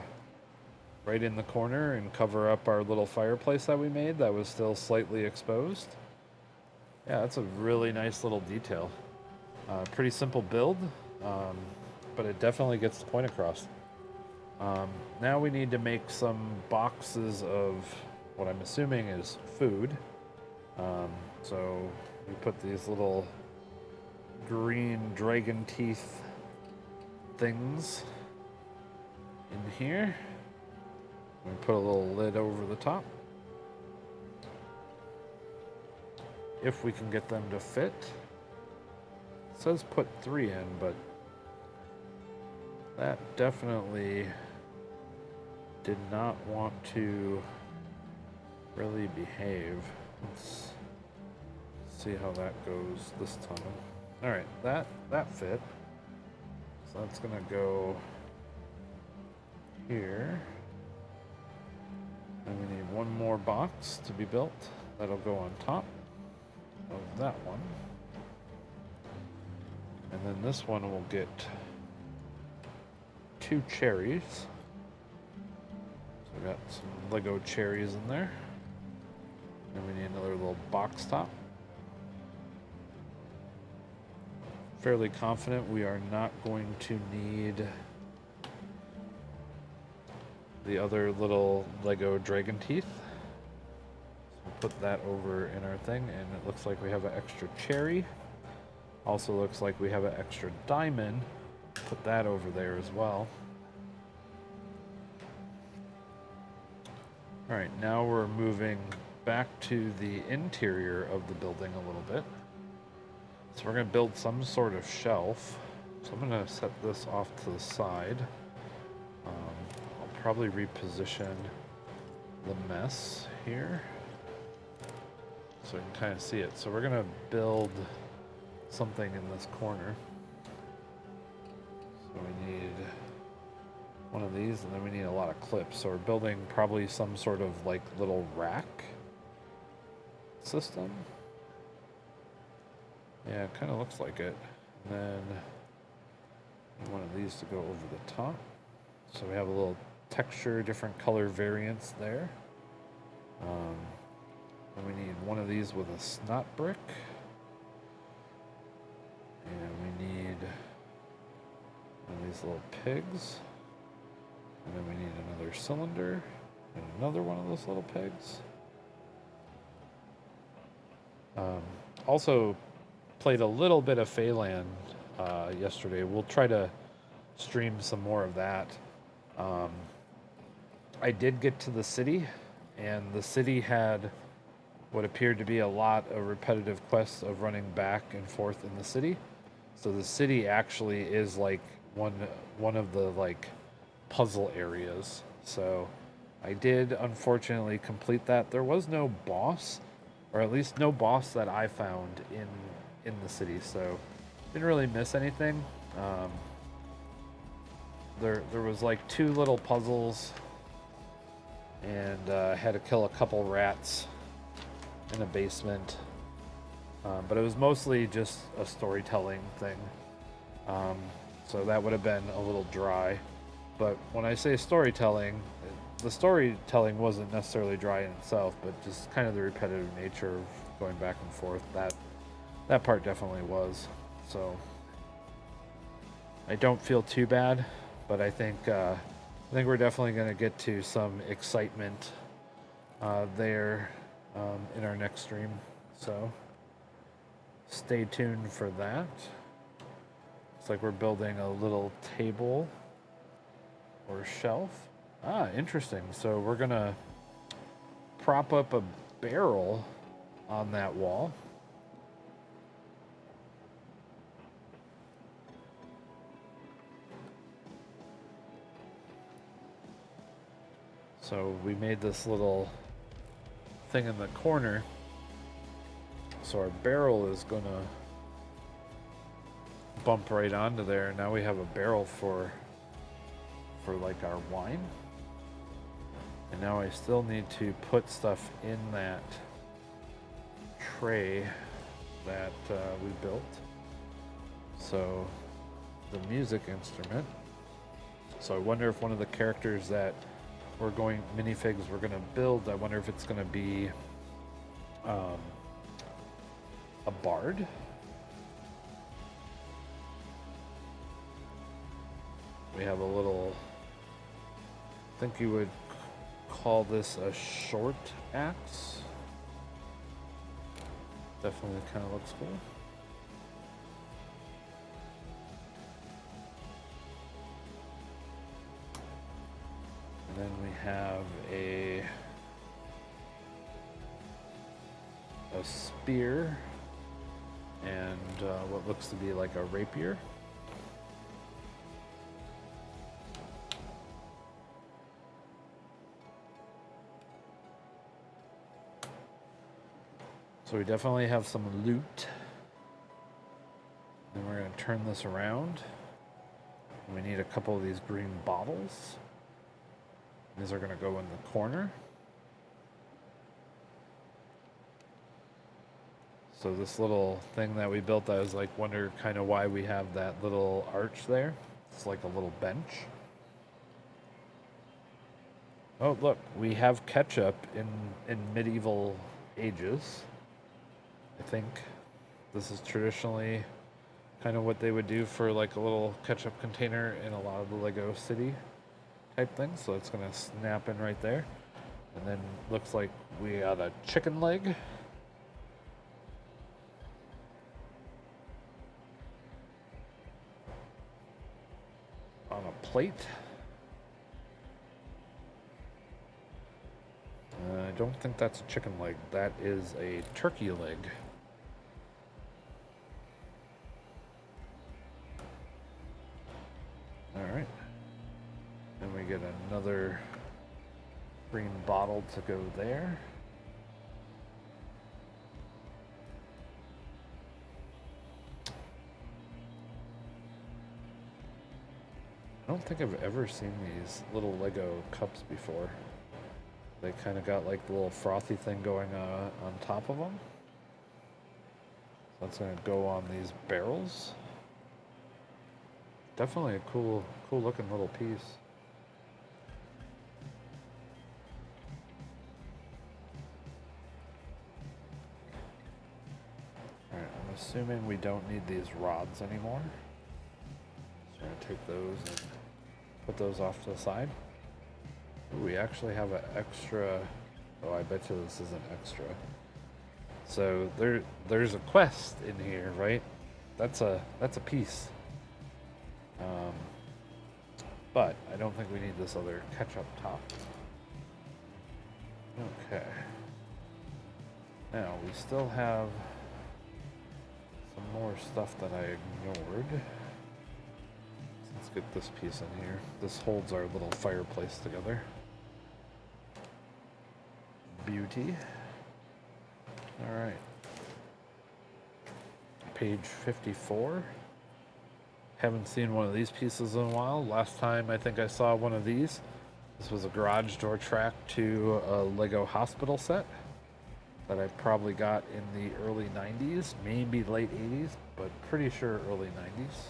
right in the corner and cover up our little fireplace that we made that was still slightly exposed. Yeah, that's a really nice little detail. Pretty simple build, but it definitely gets the point across. Now we need to make some boxes of what I'm assuming is food. So we put these little green dragon teeth things in here. We put a little lid over the top. If we can get them to fit. It says put 3 in, but that definitely did not want to really behave. Let's see how that goes this time. All right, that fit. So that's gonna go here. And we need one more box to be built. That'll go on top of that one. And then this one will get 2 cherries. So we got some Lego cherries in there. And we need another little box top. Fairly confident we are not going to need the other little Lego dragon teeth. So we'll put that over in our thing, and it looks like we have an extra cherry. Also looks like we have an extra diamond. Put that over there as well. All right, now we're moving back to the interior of the building a little bit. So we're gonna build some sort of shelf. So I'm gonna set this off to the side. I'll probably reposition the mess here so you can kind of see it. So we're gonna build something in this corner. So we need one of these, and then we need a lot of clips. So we're building probably some sort of like little rack system. Yeah, it kind of looks like it. And then one of these to go over the top. So we have a little texture, different color variants there. And we need one of these with a snot brick. And we need one of these little pigs. And then we need another cylinder and another one of those little pigs. Also played a little bit of Phaland yesterday. We'll try to stream some more of that. I did get to the city, and the city had what appeared to be a lot of repetitive quests of running back and forth in the city. So the city actually is like one of the like puzzle areas. So I did unfortunately complete that. There was no boss, or at least no boss that I found in the city. So didn't really miss anything. There was like 2 little puzzles, and had to kill a couple rats in a basement. But it was mostly just a storytelling thing. So that would have been a little dry. But when I say storytelling, the storytelling wasn't necessarily dry in itself, but just kind of the repetitive nature of going back and forth. That part definitely was. So I don't feel too bad, but I think we're definitely going to get to some excitement there in our next stream. So stay tuned for that. Looks like we're building a little table or shelf. Ah, interesting. So we're going to prop up a barrel on that wall. So we made this little thing in the corner. So our barrel is going to bump right onto there. Now we have a barrel for like our wine. And now I still need to put stuff in that tray that we built. So the music instrument. So I wonder if one of the characters that minifigs we're going to build, I wonder if it's going to be a bard. We have a little, I think you would call this a short axe. Definitely kind of looks cool. And then we have a spear and what looks to be like a rapier. So we definitely have some loot. Then we're going to turn this around. We need a couple of these green bottles. These are going to go in the corner. So this little thing that we built, I was like, wonder kind of why we have that little arch there. It's like a little bench. Oh, look, we have ketchup in medieval ages. I think this is traditionally kind of what they would do for like a little ketchup container in a lot of the Lego City type things. So it's going to snap in right there. And then looks like we got a chicken leg. On a plate. I don't think that's a chicken leg. That is a turkey leg. Alright. Then we get another green bottle to go there. I don't think I've ever seen these little Lego cups before. They kind of got like the little frothy thing going on top of them. So that's going to go on these barrels. Definitely a cool looking little piece. assuming we don't need these rods anymore. So I'm going to take those and put those off to the side. Ooh, we actually have an extra. Oh, I bet you this isn't extra. So there's a quest in here, right? That's a piece. But I don't think we need this other ketchup top. Okay. Now we still have some more stuff that I ignored. Let's get this piece in here. This holds our little fireplace together. Beauty. All right. Page 54. Haven't seen one of these pieces in a while. Last time I think I saw one of these. This was a garage door track to a Lego hospital set that I probably got in the early 90s, maybe late 80s, but pretty sure early 90s.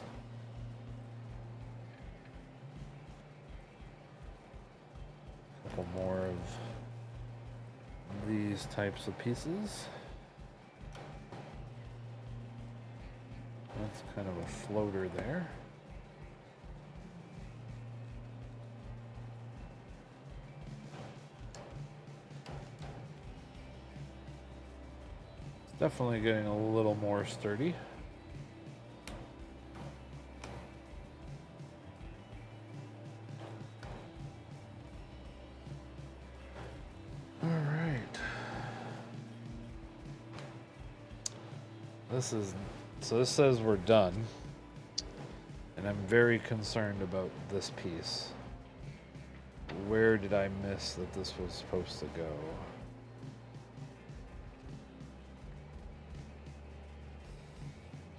A couple more of these types of pieces. That's kind of a floater there. It's definitely getting a little more sturdy. All right. So this says we're done, and I'm very concerned about this piece. Where did I miss that this was supposed to go?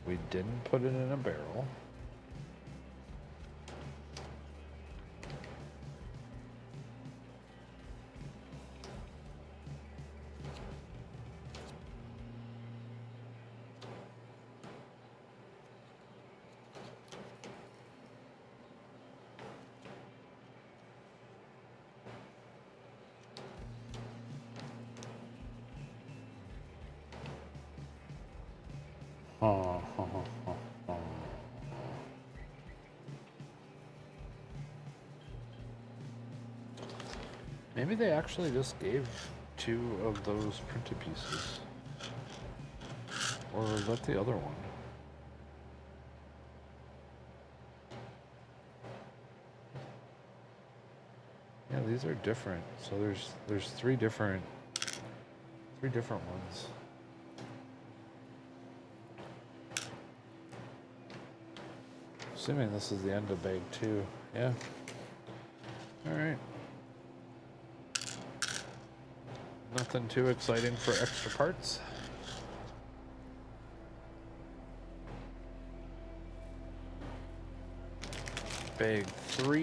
We didn't put it in a barrel. Maybe they actually just gave 2 of those printed pieces. Or was that the other one? Yeah, these are different. So there's 3 different ones. Assuming this is the end of bag 2. Yeah. All right. Nothing too exciting for extra parts. Bag 3.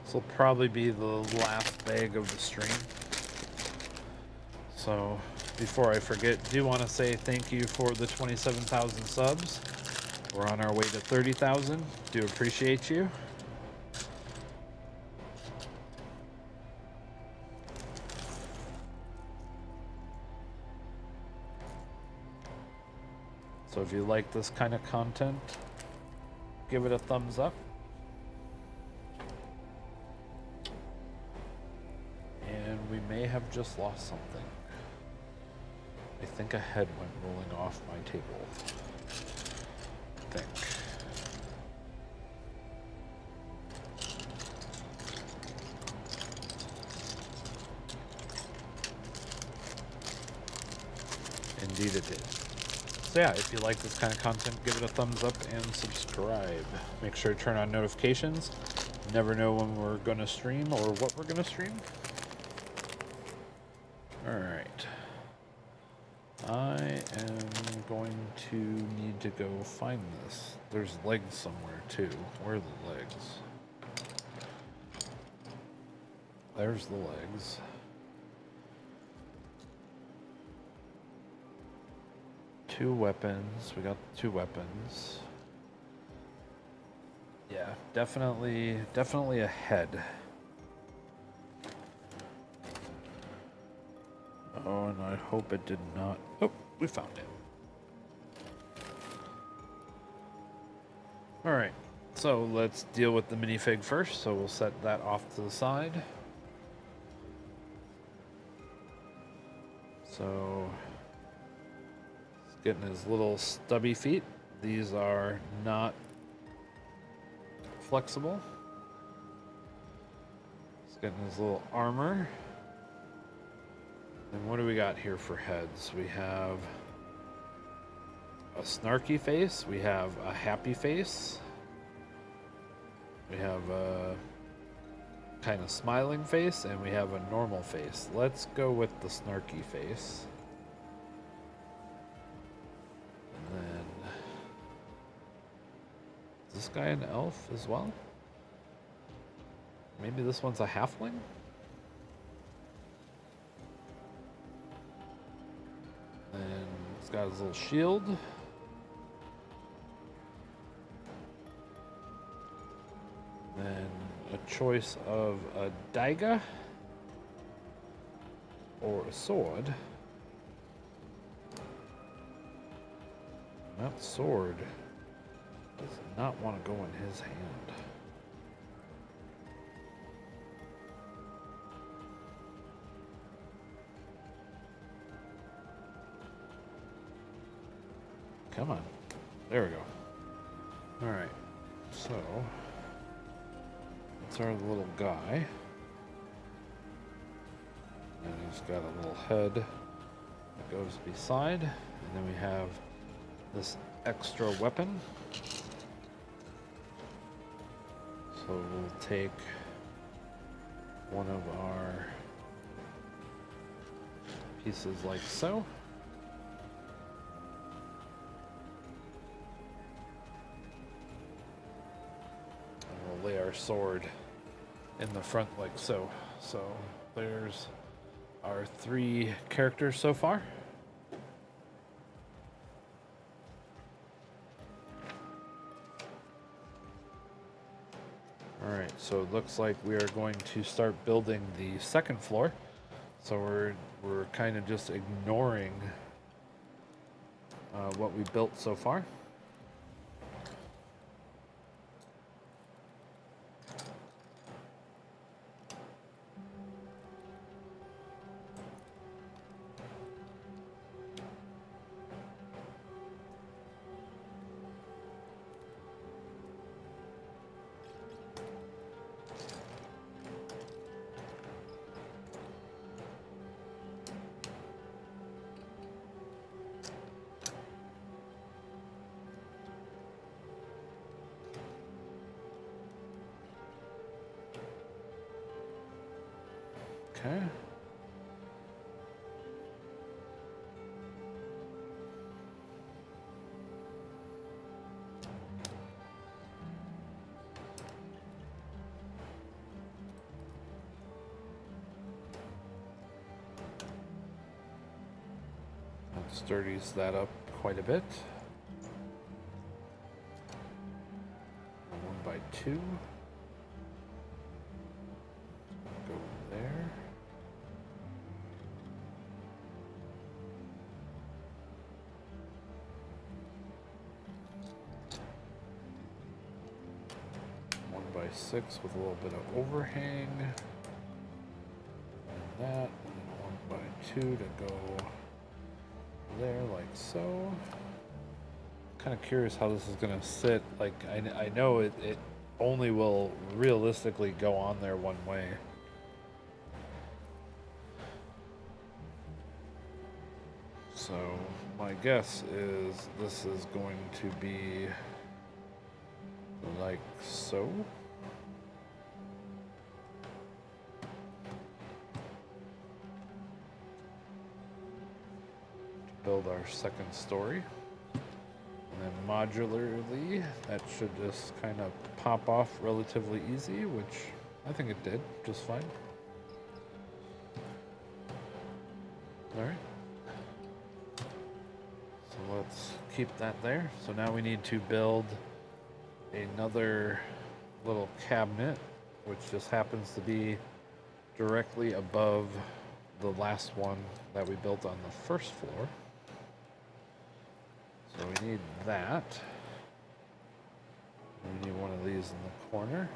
This will probably be the last bag of the stream. So before I forget, do want to say thank you for the 27,000 subs. We're on our way to 30,000. Do appreciate you. So if you like this kind of content, give it a thumbs up. And we may have just lost something. I think a head went rolling off my table. I think. Indeed it did. So yeah, if you like this kind of content, give it a thumbs up and subscribe. Make sure to turn on notifications. You never know when we're going to stream or what we're going to stream. Alright. I am going to need to go find this. There's legs somewhere too. Where are the legs? There's the legs. 2 weapons. We got 2 weapons. Yeah, definitely a head. Oh, and I hope it did not. Oh, we found it. All right, so let's deal with the minifig first. So we'll set that off to the side. So he's getting his little stubby feet. These are not flexible. He's getting his little armor. And what do we got here for heads? We have a snarky face. We have a happy face. We have a kind of smiling face, and we have a normal face. Let's go with the snarky face. And then, is this guy an elf as well? Maybe this one's a halfling? And he's got his little shield. Then a choice of a dagger or a sword. That sword does not want to go in his hand. Come on. There we go. All right. So that's our little guy. And he's got a little head that goes beside. And then we have this extra weapon. So we'll take one of our pieces like so. And we'll lay our sword in the front like so. So there's our 3 characters so far. Alright, so it looks like we are going to start building the second floor. So we're kind of just ignoring what we built so far. Okay. That sturdies that up quite a bit. 1x2. Go there. One by 6 with a little bit of overhang. And that, and then 1x2 to go there like so. Kind of curious how this is gonna sit. Like I know it only will realistically go on there one way. So my guess is this is going to be like so. To build our second story. And then modularly, that should just kind of pop off relatively easy, which I think it did just fine. All right. So let's keep that there. So now we need to build another little cabinet, which just happens to be directly above the last one that we built on the first floor. So we need that. We need one of these in the corner.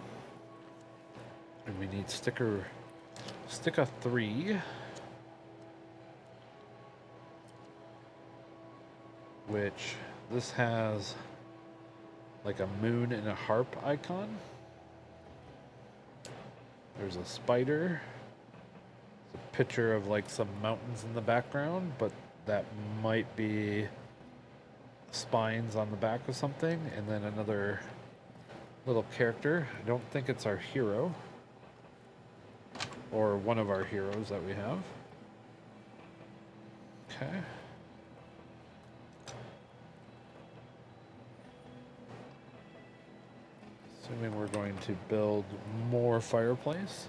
And we need sticker 3, which this has like a moon and a harp icon. There's a spider. It's a picture of like some mountains in the background, but that might be spines on the back of something. And then another little character. I don't think it's our hero, or one of our heroes that we have. Okay. Assuming we're going to build more fireplace.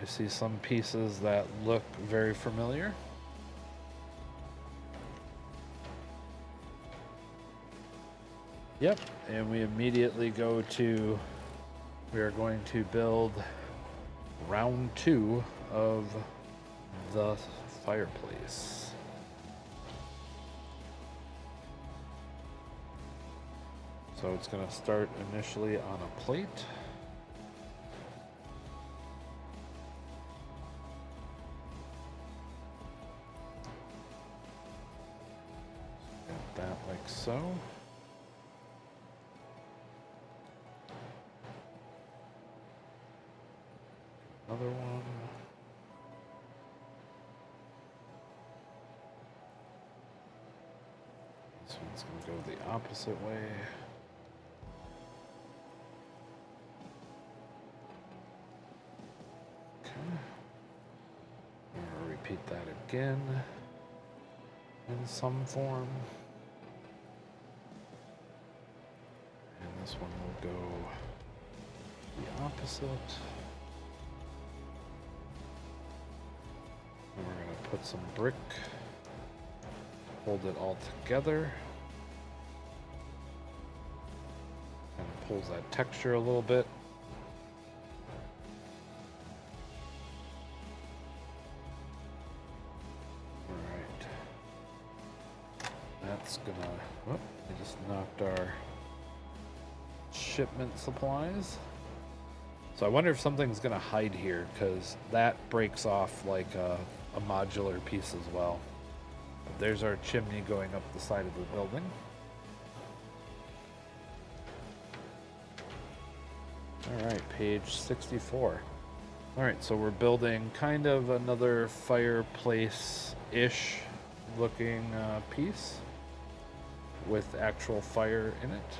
I see some pieces that look very familiar. Yep, and we immediately go to, we are going to build round 2 of the fireplace. So it's going to start initially on a plate. Get that like so. Another one. This one's going to go the opposite way. Okay. I'm going to repeat that again in some form. And this one will go the opposite. And we're going to put some brick, hold it all together, and pulls that texture a little bit. Alright. That's gonna, whoop, I just knocked our shipment supplies. So I wonder if something's gonna hide here, because that breaks off like a modular piece as well. There's our chimney going up the side of the building. Alright, page 64. Alright, so we're building kind of another fireplace-ish looking piece with actual fire in it.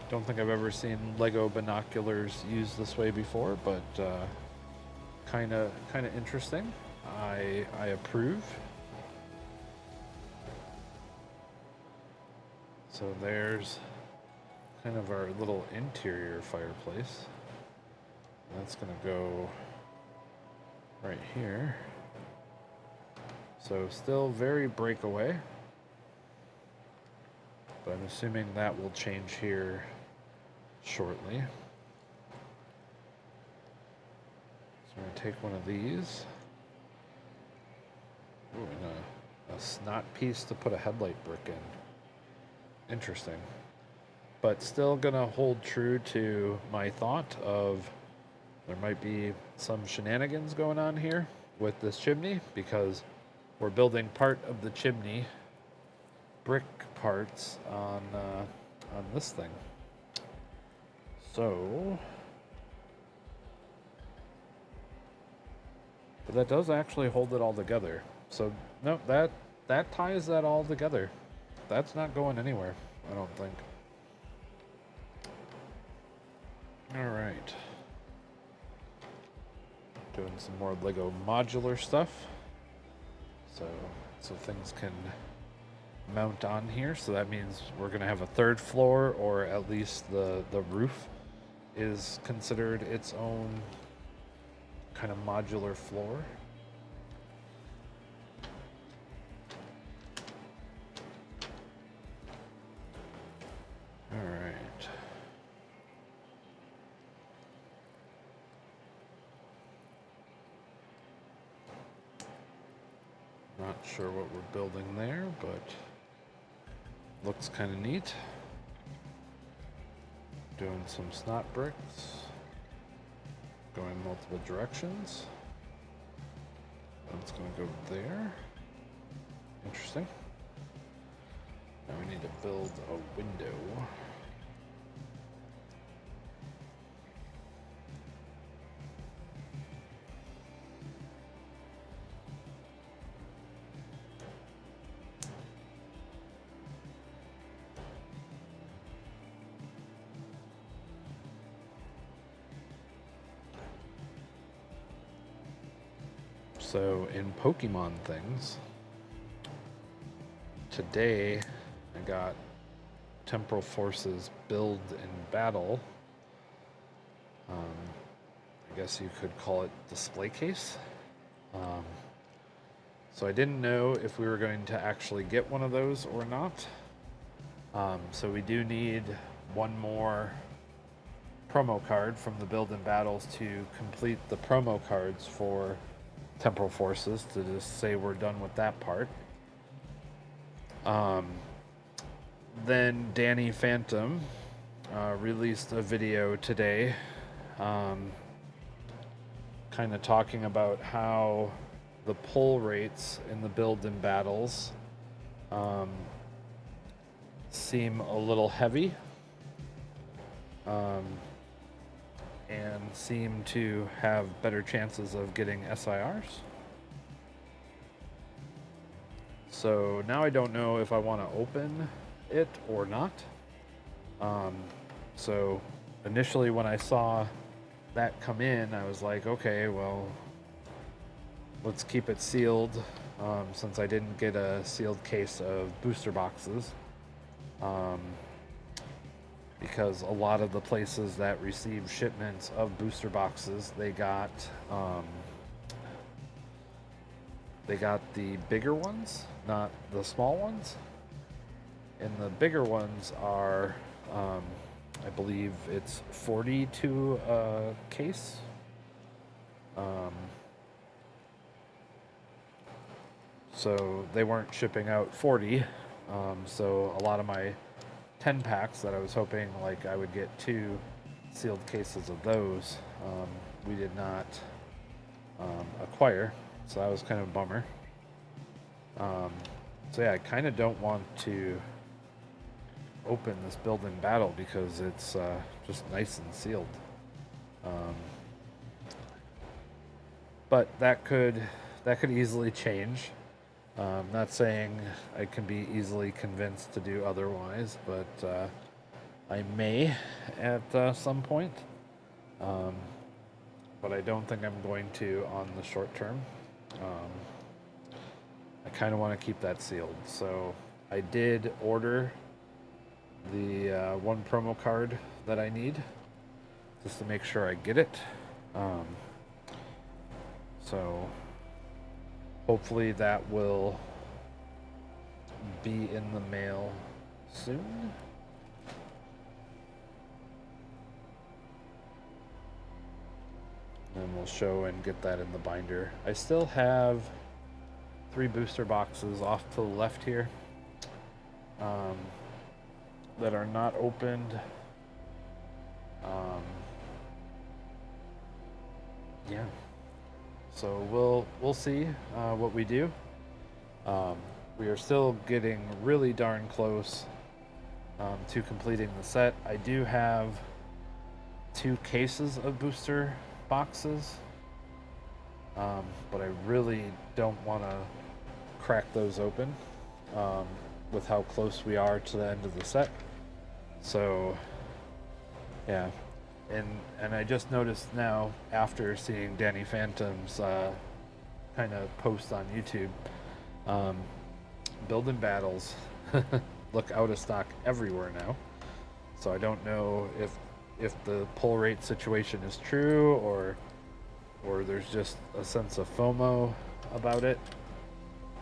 Don't think I've ever seen Lego binoculars used this way before, but kind of interesting. I approve. So there's kind of our little interior fireplace. That's gonna go right here. So still very breakaway, but I'm assuming that will change here shortly. So I'm going to take one of these. Ooh, and a snot piece to put a headlight brick in. Interesting. But still going to hold true to my thought of there might be some shenanigans going on here with this chimney, because we're building part of the chimney brick parts on this thing. So, but that does actually hold it all together. So no, that ties that all together. That's not going anywhere, I don't think. All right. Doing some more Lego modular stuff. So things can mount on here. So that means we're going to have a third floor, or at least the roof is considered its own kind of modular floor. Not sure what we're building there, but looks kind of neat. Doing some snot bricks, going multiple directions. That's going to go there. Interesting. Now we need to build a window. So in Pokemon things, today I got Temporal Forces build in battle. I guess you could call it display case. So I didn't know if we were going to actually get one of those or not. So we do need one more promo card from the build in battles to complete the promo cards for Temporal Forces, to just say we're done with that part. Then Danny Phantom released a video today, kind of talking about how the pull rates in the build in battles seem a little heavy, and seem to have better chances of getting SIRs. So now I don't know if I want to open it or not. So initially when I saw that come in, I was like, okay, well, let's keep it sealed, since I didn't get a sealed case of booster boxes. Because a lot of the places that receive shipments of booster boxes, they got the bigger ones, not the small ones. And the bigger ones are, I believe it's 40 to a case. So they weren't shipping out 40. So a lot of my 10 packs that I was hoping like I would get 2 sealed cases of those, we did not acquire, so that was kind of a bummer. So yeah, I kind of don't want to open this build in battle because it's just nice and sealed. But that could easily change. Not saying I can be easily convinced to do otherwise, but I may at some point. But I don't think I'm going to on the short term. I kind of want to keep that sealed. So I did order the one promo card that I need, just to make sure I get it. So hopefully that will be in the mail soon. And we'll show and get that in the binder. I still have 3 booster boxes off to the left here that are not opened. Yeah. So we'll see what we do. We are still getting really darn close to completing the set. I do have 2 cases of booster boxes, but I really don't want to crack those open with how close we are to the end of the set. So yeah. And I just noticed now, after seeing Danny Phantom's kind of post on YouTube, build in battles look out of stock everywhere now. So I don't know if the pull rate situation is true, or there's just a sense of FOMO about it.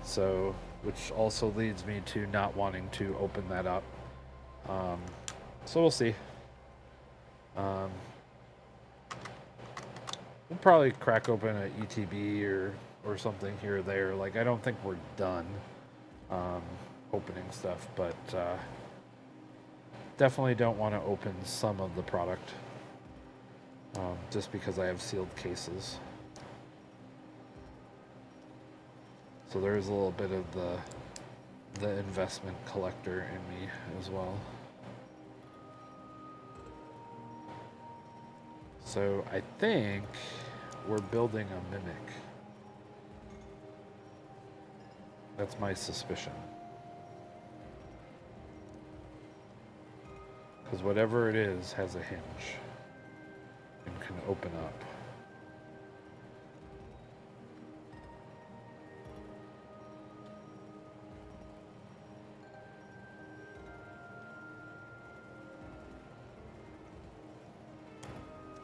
So, which also leads me to not wanting to open that up. So we'll see. We'll probably crack open an ETB or or something here or there. Like, I don't think we're done opening stuff, but definitely don't want to open some of the product just because I have sealed cases. So there is a little bit of the investment collector in me as well. So I think we're building a mimic. That's my suspicion. Because whatever it is has a hinge and can open up.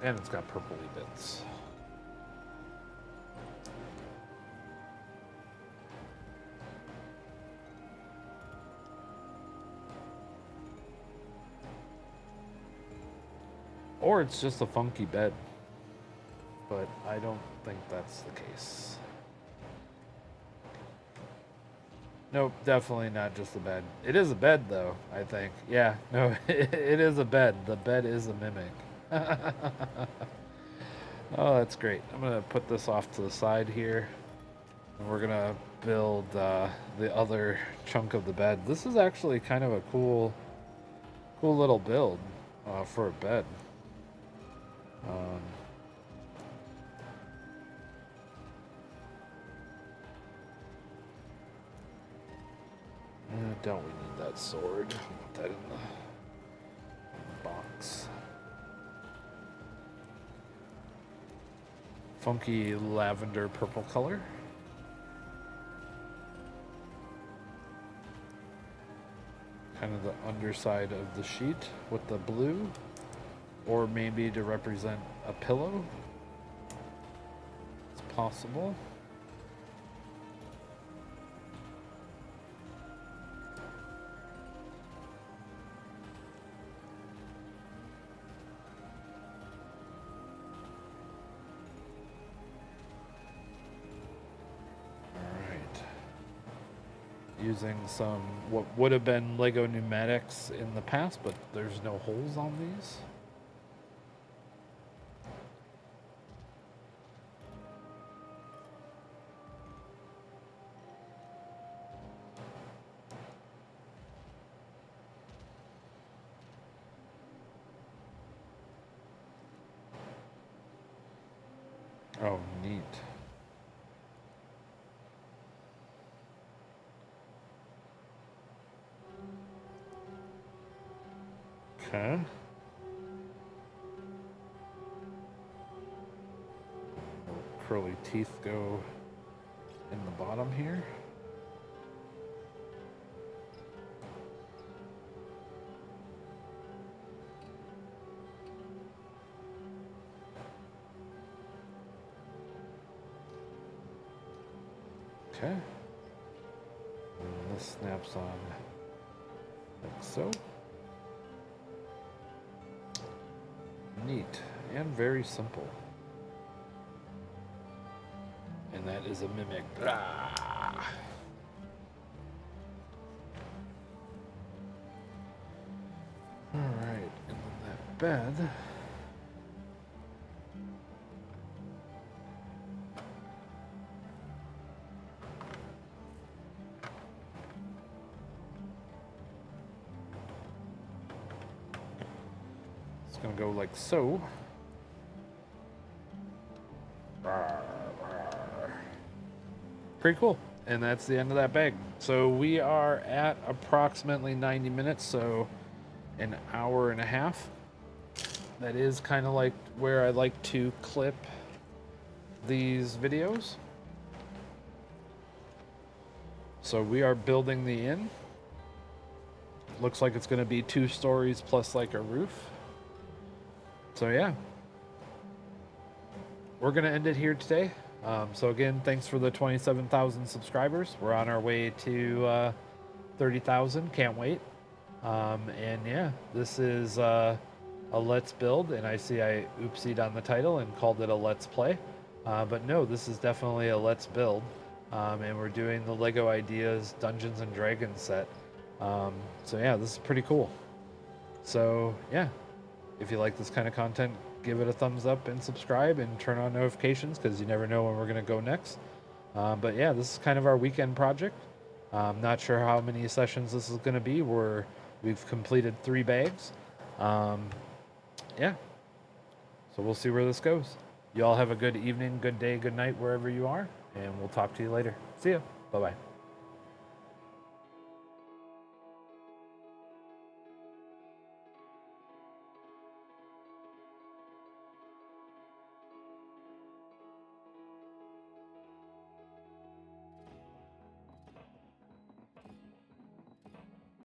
And it's got purpley bits. Or it's just a funky bed. But I don't think that's the case. Nope, definitely not just a bed. It is a bed, though, I think. Yeah, no, it is a bed. The bed is a mimic. Oh, that's great. I'm going to put this off to the side here. And we're going to build the other chunk of the bed. This is actually kind of a cool little build for a bed. Don't we need that sword? Put that in the box. Funky lavender purple color. Kind of the underside of the sheet with the blue, or maybe to represent a pillow. It's possible. Using some what would have been Lego pneumatics in the past, but there's no holes on these. Oh, neat. Okay. Curly teeth go in the bottom here. Okay. And this snaps on like so. Neat and very simple. And that is a mimic. Ah. All right, and then that bed. It's gonna go like so. Pretty cool. And that's the end of that bag. So we are at approximately 90 minutes, so an hour and a half. That is kind of like where I like to clip these videos. So we are building the inn. Looks like it's going to be 2 stories plus like a roof. So yeah, we're going to end it here today. So again, thanks for the 27,000 subscribers. We're on our way to 30,000. Can't wait. And yeah, this is a Let's Build, and I see I oopsied on the title and called it a Let's Play. But no, this is definitely a let's build. And we're doing the Lego Ideas Dungeons and Dragons set. So yeah, this is pretty cool. So yeah, if you like this kind of content, give it a thumbs up and subscribe and turn on notifications because you never know when we're going to go next. But yeah, this is kind of our weekend project. I'm not sure how many sessions this is going to be. We've completed 3 bags. Yeah, so we'll see where this goes. You all have a good evening, good day, good night, wherever you are, and we'll talk to you later. See ya. Bye bye.